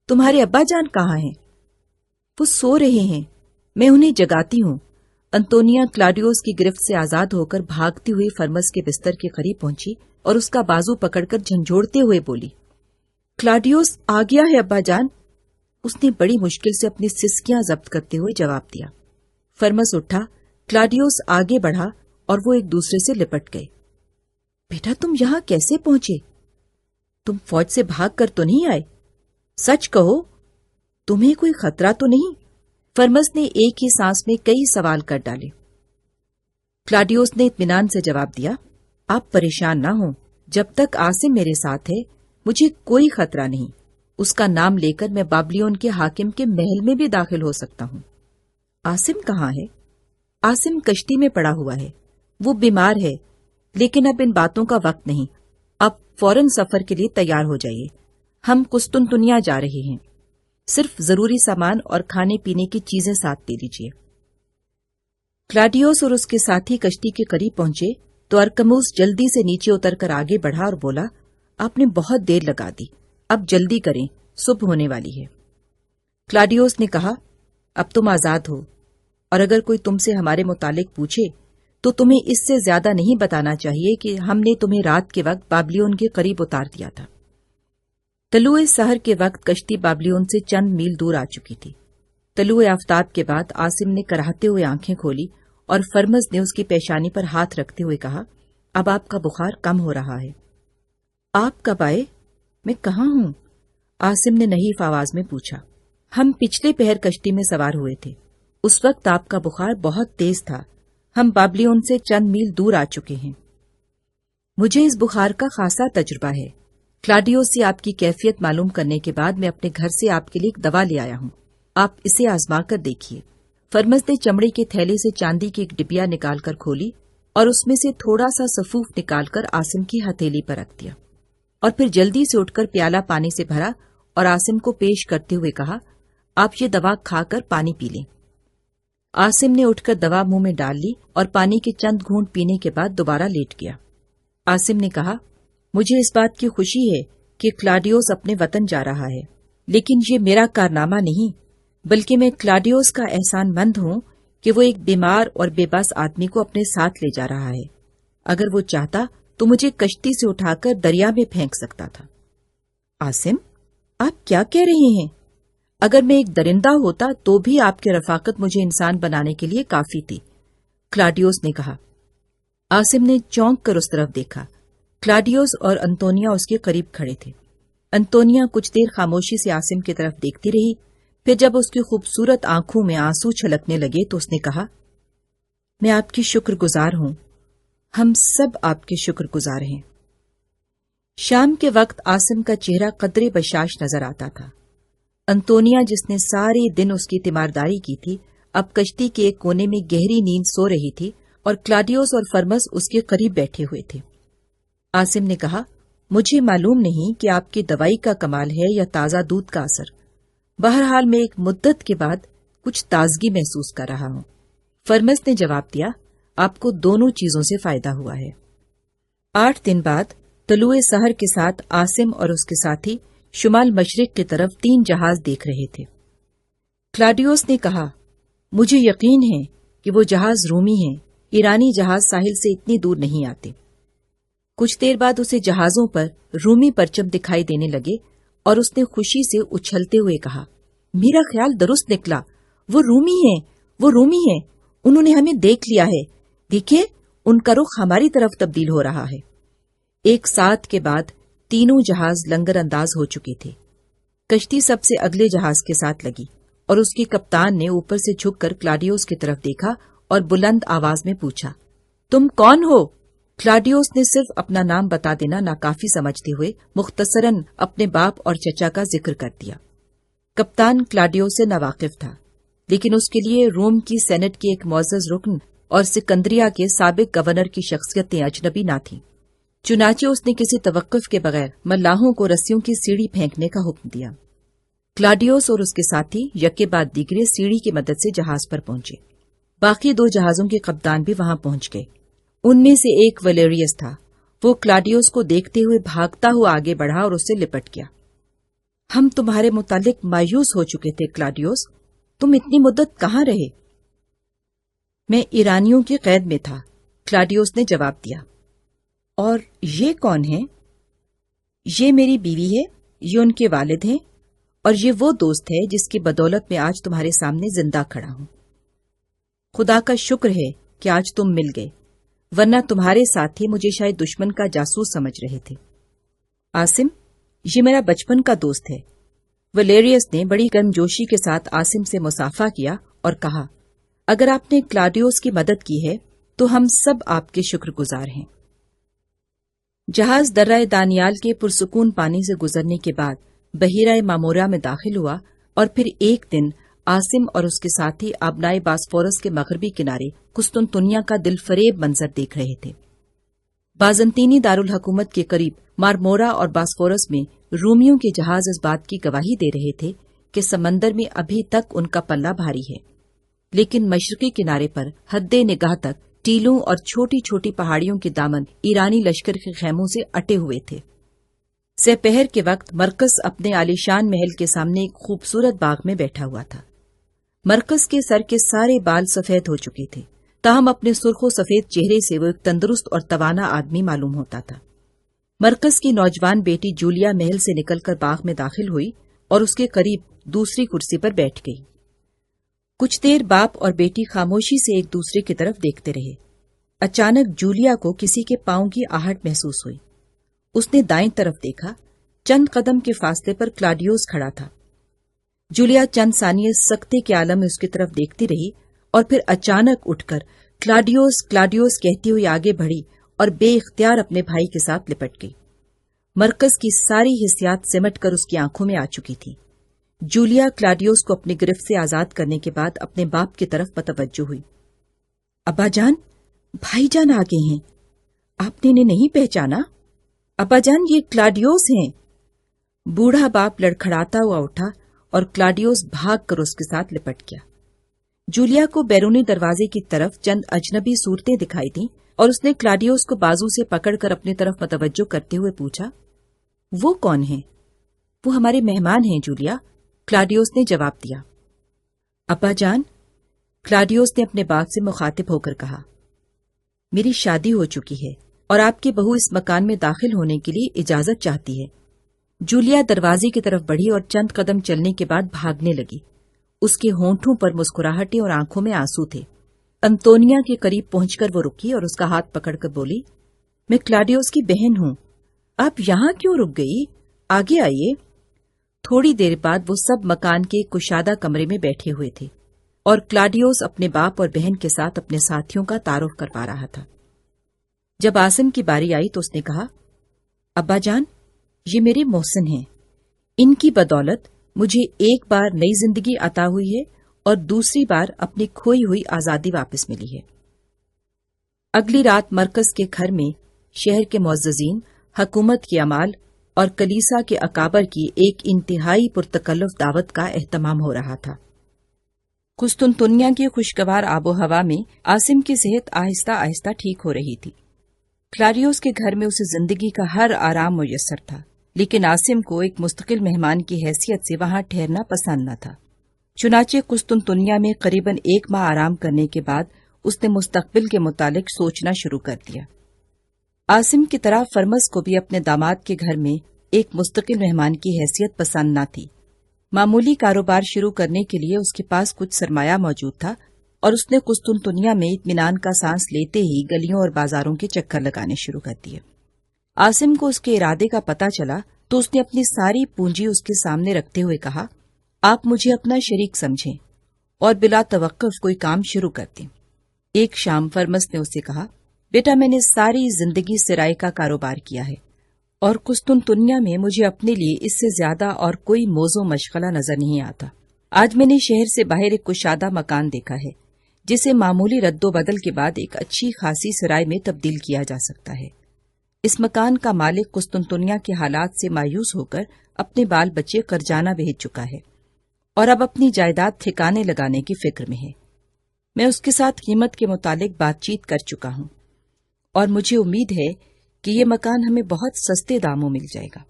تمہارے ابا جان کہاں ہیں؟ وہ سو رہے ہیں، میں انہیں جگاتی ہوں۔ انتونیا کلاڈیوس کی گرفت سے آزاد ہو کر بھاگتی ہوئی فرمس کے بستر کے قریب پہنچی اور اس کا بازو پکڑ کر جھنجھوڑتے ہوئے بولی، کلاڈیوس آ گیا ہے ابا جان۔ اس نے بڑی مشکل سے اپنی سسکیاں ضبط کرتے ہوئے جواب دیا۔ فرمس اٹھا، کلاڈیوس آگے بڑھا اور وہ ایک دوسرے سے لپٹ گئے۔ بیٹا، تم یہاں کیسے پہنچے؟ تم فوج سے بھاگ کر تو نہیں آئے؟ سچ کہو، تمہیں کوئی خطرہ تو نہیں؟ فرمس نے ایک ہی سانس میں کئی سوال کر ڈالے۔ کلاڈیوس نے اطمینان سے جواب دیا، آپ پریشان نہ ہوں، جب تک عاصم میرے ساتھ ہے مجھے کوئی خطرہ نہیں۔ اس کا نام لے کر میں بابلیون کے حاکم کے محل میں بھی داخل ہو سکتا ہوں۔ عاصم کہاں ہے؟ عاصم کشتی میں پڑا ہوا ہے، وہ بیمار ہے، لیکن اب ان باتوں کا وقت نہیں۔ اب فوراً سفر کے لیے تیار ہو جائیے، ہم قسطنطنیہ جا رہے ہیں۔ صرف ضروری سامان اور کھانے پینے کی چیزیں ساتھ لے لیجیے۔ کلاڈیوس اور اس کے ساتھی کشتی کے قریب پہنچے تو ارکموس جلدی سے نیچے اتر کر آگے بڑھا اور بولا، آپ نے بہت دیر لگا دی، اب جلدی کریں، صبح ہونے والی ہے۔ کلاڈیوس نے کہا، اب تم آزاد ہو، اور اگر کوئی تم سے ہمارے متعلق پوچھے تو تمہیں اس سے زیادہ نہیں بتانا چاہیے کہ ہم نے تمہیں رات کے وقت بابلیون کے قریب اتار دیا تھا۔ طلوع سحر کے وقت کشتی بابلیون سے چند میل دور آ چکی تھی۔ طلوع آفتاب کے بعد عاصم نے کراہتے ہوئے آنکھیں کھولی اور فرمز نے اس کی پیشانی پر ہاتھ رکھتے ہوئے کہا، اب آپ کا بخار کم ہو رہا ہے۔ آپ کب آئے؟ میں کہاں ہوں؟ عاصم نے نحیف آواز میں پوچھا۔ ہم پچھلے پہر کشتی میں سوار ہوئے تھے، اس وقت آپ کا بخار بہت تیز تھا۔ ہم بابلیون سے چند میل دور آ چکے ہیں۔ مجھے اس بخار کا خاصا تجربہ ہے۔ کلاڈیوس سے آپ کی کیفیت معلوم کرنے کے بعد میں اپنے گھر سے آپ کے لیے ایک دوا لے آیا ہوں، آپ اسے آزما کر دیکھیے۔ فرمز نے چمڑے کے تھیلے سے چاندی کی ایک ڈبیا نکال کر کھولی اور اس میں سے تھوڑا سا سفوف نکال کر عاصم کی ہتھیلی پر رکھ دیا، اور پھر جلدی سے اٹھ کر پیالہ پانی سے بھرا اور عاصم کو پیش کرتے ہوئے کہا، آپ یہ دوا کھا کر پانی پی لیں۔ عاصم نے اٹھ کر دوا منہ میں ڈال لی اور پانی کے چند گھونٹ پینے کے بعد دوبارہ لیٹ گیا۔ عاصم نے کہا، مجھے اس بات کی خوشی ہے کہ کلاڈیوس اپنے وطن جا رہا ہے، لیکن یہ میرا کارنامہ نہیں، بلکہ میں کلاڈیوس کا احسان مند ہوں کہ وہ ایک بیمار اور بے بس آدمی کو اپنے ساتھ لے جا رہا ہے۔ اگر وہ چاہتا تو مجھے کشتی سے اٹھا کر دریا میں پھینک سکتا تھا۔ عاصم، آپ کیا کہہ رہے ہیں؟ اگر میں ایک درندہ ہوتا تو بھی آپ کی رفاقت مجھے انسان بنانے کے لیے کافی تھی، کلاڈیوس نے کہا۔ عاصم نے چونک کر اس طرف دیکھا۔ کلاڈیوس اور انتونیا اس کے قریب کھڑے تھے۔ انتونیا کچھ دیر خاموشی سے عاصم کی طرف دیکھتی رہی، پھر جب اس کی خوبصورت آنکھوں میں آنسو چھلکنے لگے تو اس نے کہا، میں آپ کی شکر گزار ہوں، ہم سب آپ کے شکر گزار ہیں۔ شام کے وقت عاصم کا چہرہ قدرے بشاش نظر آتا تھا۔ انتونیا، جس نے سارے دن اس کی تیمارداری کی تھی، اب کشتی کے ایک کونے میں گہری نیند سو رہی تھی اور کلاڈیوس اور فرمس اس کے قریب بیٹھے ہوئے تھے۔ عاصم نے کہا، مجھے معلوم نہیں کہ آپ کی دوائی کا کمال ہے یا تازہ دودھ کا اثر، بہرحال میں ایک مدت کے بعد کچھ تازگی محسوس کر رہا ہوں۔ فرمس نے جواب دیا، آپ کو دونوں چیزوں سے فائدہ ہوا ہے۔ 8 دن بعد طلوع سحر کے ساتھ عاصم اور اس کے ساتھی شمال مشرق کی طرف 3 جہاز دیکھ رہے تھے۔ کلاڈیوس نے کہا، مجھے یقین ہے کہ وہ جہاز رومی ہیں، ایرانی جہاز ساحل سے اتنی دور نہیں آتے۔ کچھ دیر بعد اسے جہازوں پر رومی پرچم دکھائی دینے لگے اور اس نے خوشی سے اچھلتے ہوئے کہا، میرا خیال درست نکلا، وہ رومی ہیں، وہ رومی ہیں، انہوں نے ہمیں دیکھ لیا ہے، دیکھیں ان کا رخ ہماری طرف تبدیل ہو رہا ہے۔ ایک ساتھ کے بعد تینوں جہاز لنگر انداز ہو چکے تھے۔ کشتی سب سے اگلے جہاز کے ساتھ لگی اور اس کی کپتان نے اوپر سے جھک کر کلاڈیوس کی طرف دیکھا اور بلند آواز میں پوچھا، تم کون ہو؟ کلاڈیوس نے صرف اپنا نام بتا دینا ناکافی سمجھتے ہوئے مختصراً اپنے باپ اور چچا کا ذکر کر دیا۔ کپتان کلاڈیوس سے ناواقف تھا، لیکن اس کے لیے روم کی سینٹ کے ایک معزز رکن اور سکندریہ کے سابق گورنر کی شخصیتیں اجنبی نہ تھیں، چنانچہ اس نے کسی توقف کے بغیر ملاحوں کو رسیوں کی سیڑھی پھینکنے کا حکم دیا۔ کلاڈیوس اور اس کے ساتھی یکے بعد دیگرے سیڑھی کی مدد سے جہاز پر پہنچے۔ باقی 2 جہازوں کے کپتان بھی وہاں پہنچ گئے۔ ان میں سے ایک ولیریس تھا۔ وہ کلاڈیوس کو دیکھتے ہوئے بھاگتا ہوا آگے بڑھا اور اس سے لپٹ گیا۔ ہم تمہارے متعلق مایوس ہو چکے تھے کلاڈیوس، تم اتنی مدت کہاں رہے؟ میں ایرانیوں کی قید میں تھا، کلاڈیوس نے جواب دیا۔ اور یہ کون ہے؟ یہ میری بیوی ہے، یہ ان کے والد ہیں، اور یہ وہ دوست ہے جس کی بدولت میں آج تمہارے سامنے زندہ کھڑا ہوں۔ خدا کا شکر ہے کہ آج تم مل گئے، ورنہ تمہارے ساتھی مجھے شاید دشمن کا جاسوس سمجھ رہے تھے۔ عاصم، یہ میرا بچپن کا دوست ہے۔ ولیریس نے بڑی گرمجوشی کے ساتھ عاصم سے مصافحہ کیا اور کہا، اگر آپ نے کلاڈیوس کی مدد کی ہے تو ہم سب آپ کے شکر گزار ہیں۔ جہاز درہ دانیال کے پرسکون پانی سے گزرنے کے بعد بحیرہ مامورہ میں داخل ہوا اور پھر ایک دن عاصم اور اس کے ساتھی آبنائے باسفورس کے مغربی کنارے قسطنطنیہ کا دل فریب منظر دیکھ رہے تھے۔ بازنطینی دارالحکومت کے قریب مارمورا اور باسفورس میں رومیوں کے جہاز اس بات کی گواہی دے رہے تھے کہ سمندر میں ابھی تک ان کا پلہ بھاری ہے، لیکن مشرقی کنارے پر حد نگاہ تک ٹیلوں اور چھوٹی چھوٹی پہاڑیوں کے دامن ایرانی لشکر کے خیموں سے اٹے ہوئے تھے۔ سپہر کے وقت مرکز اپنے عالیشان محل کے سامنے ایک خوبصورت باغ میں بیٹھا ہوا تھا۔ مرکز کے سر کے سارے بال سفید ہو چکے تھے، تاہم اپنے سرخ و سفید چہرے سے وہ ایک تندرست اور توانا آدمی معلوم ہوتا تھا۔ مرکز کی نوجوان بیٹی جولیا محل سے نکل کر باغ میں داخل ہوئی اور اس کے قریب دوسری کرسی پر بیٹھ گئی۔ کچھ دیر باپ اور بیٹی خاموشی سے ایک دوسرے کی طرف دیکھتے رہے۔ اچانک جولیا کو کسی کے پاؤں کی آہٹ محسوس ہوئی۔ اس نے دائیں طرف دیکھا، چند قدم کے فاصلے پر کلاڈیوس کھڑا تھا۔ جولیا چند ثانیے سکتے کے عالم میں اس کی طرف دیکھتی رہی اور پھر اچانک اٹھ کر کلاڈیوس کلاڈیوس کہتی ہوئی آگے بڑھی اور بے اختیار اپنے بھائی کے ساتھ لپٹ گئی۔ مرکز کی ساری حسیات سمٹ کر اس کی آنکھوں میں آ چکی تھی۔ جولیا کلاڈیوس کو اپنی گرفت سے آزاد کرنے کے بعد اپنے باپ کی طرف متوجہ ہوئی۔ ابا جان، بھائی جان آ گئے ہیں، آپ نے انہیں نہیں پہچانا؟ ابا جان، یہ کلاڈیوس ہیں۔ بوڑھا باپ لڑکھڑاتا ہوا اٹھا اور کلاڈیوس بھاگ کر اس کے ساتھ لپٹ گیا۔ جولیا کو بیرونی دروازے کی طرف چند اجنبی صورتیں دکھائی دیں اور اس نے کلاڈیوس کو بازو سے پکڑ کر اپنی طرف متوجہ کرتے ہوئے پوچھا، وہ کون ہیں؟ وہ ہمارے مہمان ہیں جولیا، کلاڈیوس نے جواب دیا۔ ابا جان، کلاڈیوس نے اپنے باپ سے مخاطب ہو کر کہا، میری شادی ہو چکی ہے اور آپ کی بہو اس مکان میں داخل ہونے کے لیے اجازت چاہتی ہے۔ جولیا دروازے کی طرف بڑھی اور چند قدم چلنے کے بعد بھاگنے لگی۔ اس کے ہونٹوں پر مسکراہٹیں اور آنکھوں میں آنسو تھے۔ انتونیا کے قریب پہنچ کر وہ رکی اور اس کا ہاتھ پکڑ کر بولی، میں کلاڈیوس کی بہن ہوں، آپ یہاں کیوں رک گئی؟ آگے آئیے۔ تھوڑی دیر بعد وہ سب مکان کے کشادہ کمرے میں بیٹھے ہوئے تھے اور کلاڈیوس اپنے باپ اور بہن کے ساتھ اپنے ساتھیوں کا تعارف کروا رہا تھا۔ جب عاصم کی باری آئی تو اس نے کہا، ابا جان، یہ میرے محسن ہیں، ان کی بدولت مجھے ایک بار نئی زندگی عطا ہوئی ہے اور دوسری بار اپنی کھوئی ہوئی آزادی واپس ملی ہے۔ اگلی رات مرکز کے گھر میں شہر کے معززین، حکومت کے عمال اور کلیسا کے اکابر کی ایک انتہائی پرتکلف دعوت کا اہتمام ہو رہا تھا۔ قسطنطنیہ کی خوشگوار آب و ہوا میں عاصم کی صحت آہستہ آہستہ ٹھیک ہو رہی تھی۔ کلاڈیوس کے گھر میں اسے زندگی کا ہر آرام میسر تھا، لیکن عاصم کو ایک مستقل مہمان کی حیثیت سے وہاں ٹھہرنا پسند نہ تھا۔ چنانچہ قسطنطنیہ میں قریباً 1 ماہ آرام کرنے کے بعد اس نے مستقبل کے متعلق سوچنا شروع کر دیا۔ عاصم کی طرح فرمس کو بھی اپنے داماد کے گھر میں ایک مستقل مہمان کی حیثیت پسند نہ تھی۔ معمولی کاروبار شروع کرنے کے لیے اس کے پاس کچھ سرمایہ موجود تھا اور اس نے قسطنطنیہ میں اطمینان کا سانس لیتے ہی گلیوں اور بازاروں کے چکر لگانے شروع کر دیے۔ عاصم کو اس کے ارادے کا پتہ چلا تو اس نے اپنی ساری پونجی اس کے سامنے رکھتے ہوئے کہا، آپ مجھے اپنا شریک سمجھیں اور بلا توقف کوئی کام شروع کر دیں۔ ایک شام فرمس نے اسے کہا، بیٹا، میں نے ساری زندگی سرائی کا کاروبار کیا ہے اور قسطنطنیہ میں مجھے اپنے لیے اس سے زیادہ اور کوئی موزوں مشغلہ نظر نہیں آتا۔ آج میں نے شہر سے باہر ایک کشادہ مکان دیکھا ہے جسے معمولی رد و بدل کے بعد ایک اچھی خاصی سرائی میں تبدیل کیا جا سکتا ہے۔ اس مکان کا مالک قسطنطنیہ کے حالات سے مایوس ہو کر اپنے بال بچے قرضانہ بھیج چکا ہے اور اب اپنی جائیداد ٹھکانے لگانے کی فکر میں ہے۔ میں اس کے ساتھ قیمت کے متعلق بات چیت کر چکا ہوں اور مجھے امید ہے کہ یہ مکان ہمیں بہت سستے داموں مل جائے گا۔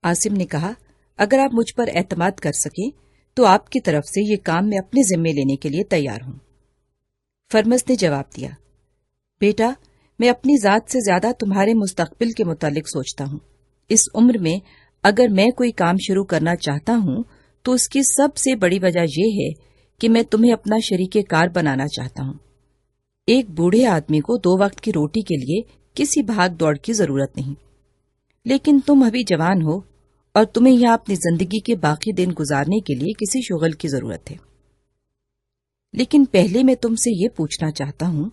عاصم نے کہا، اگر آپ مجھ پر اعتماد کر سکیں تو آپ کی طرف سے یہ کام میں اپنے ذمے لینے کے لیے تیار ہوں۔ فرمس نے جواب دیا، بیٹا، میں اپنی ذات سے زیادہ تمہارے مستقبل کے متعلق سوچتا ہوں۔ اس عمر میں اگر میں کوئی کام شروع کرنا چاہتا ہوں تو اس کی سب سے بڑی وجہ یہ ہے کہ میں تمہیں اپنا شریک کار بنانا چاہتا ہوں۔ ایک بوڑھے آدمی کو 2 وقت کی روٹی کے لیے کسی بھاگ دوڑ کی ضرورت نہیں، لیکن تم ابھی جوان ہو اور تمہیں یہاں اپنی زندگی کے باقی دن گزارنے کے لیے کسی شغل کی ضرورت ہے۔ لیکن پہلے میں تم سے یہ پوچھنا چاہتا ہوں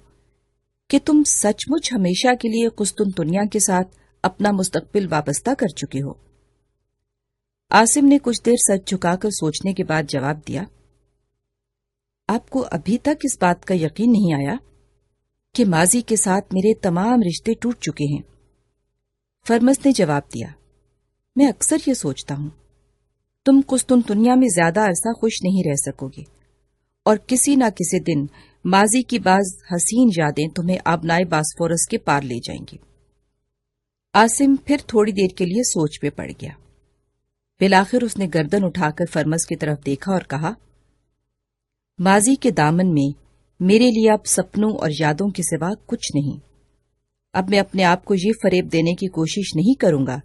کہ تم سچ مچ ہمیشہ کے لیے قسطنطنیہ کے ساتھ اپنا مستقبل وابستہ کر چکے ہو؟ عاصم نے کچھ دیر سر جھکا کر سوچنے کے بعد جواب دیا، آپ کو ابھی تک اس بات کا یقین نہیں آیا کہ ماضی کے ساتھ میرے تمام رشتے ٹوٹ چکے ہیں؟ فرمس نے جواب دیا، میں اکثر یہ سوچتا ہوں تم قسطنطنیہ میں زیادہ عرصہ خوش نہیں رہ سکو گے اور کسی نہ کسی دن ماضی کی بعض حسین یادیں تمہیں آبنائے باسفورس کے پار لے جائیں گی۔ عاصم پھر تھوڑی دیر کے لیے سوچ پہ پڑ گیا۔ بالآخر اس نے گردن اٹھا کر فرمس کی طرف دیکھا اور کہا، ماضی کے دامن میں میرے لیے اب سپنوں اور یادوں کے سوا کچھ نہیں۔ اب میں اپنے آپ کو یہ فریب دینے کی کوشش نہیں کروں گا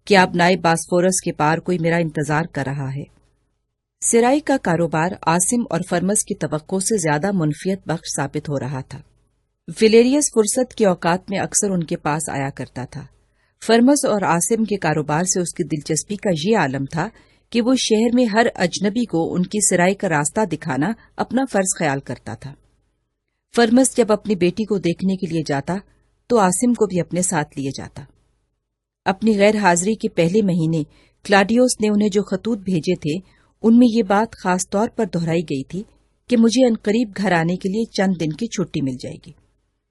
کہ آبنائے باسفورس کے پار کوئی میرا انتظار کر رہا ہے۔ سرائی کا کاروبار عاصم اور فرمس کی توقع سے زیادہ منفیت بخش ثابت ہو رہا تھا۔ ویلیریس فرصت کے اوقات میں اکثر ان کے پاس آیا کرتا تھا۔ فرمس اور عاصم کے کاروبار سے اس کی دلچسپی کا یہ عالم تھا کہ وہ شہر میں ہر اجنبی کو ان کی سرائی کا راستہ دکھانا اپنا فرض خیال کرتا تھا۔ فرمس جب اپنی بیٹی کو دیکھنے کے لیے جاتا تو عاصم کو بھی اپنے ساتھ لیے جاتا۔ اپنی غیر حاضری کے پہلے مہینے کلاڈیوس نے انہیں جو خطوط بھیجے تھے ان میں یہ بات خاص طور پر دہرائی گئی تھی کہ مجھے عنقریب گھر آنے کے لیے چند دن کی چھٹی مل جائے گی۔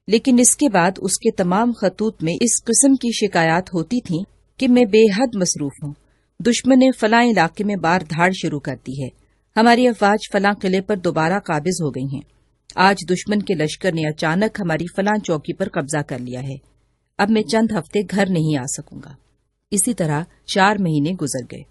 لیکن اس کے بعد اس کے تمام خطوط میں اس قسم کی شکایات ہوتی تھیں کہ میں بے حد مصروف ہوں، دشمن نے فلاں علاقے میں بار دھاڑ شروع کر دی ہے، ہماری افواج فلاں قلعے پر دوبارہ قابض ہو گئی ہیں، آج دشمن کے لشکر نے اچانک ہماری فلاں چوکی پر قبضہ کر لیا ہے، اب میں چند ہفتے گھر نہیں آ سکوں گا۔ اسی طرح 4 مہینے گزر گئے۔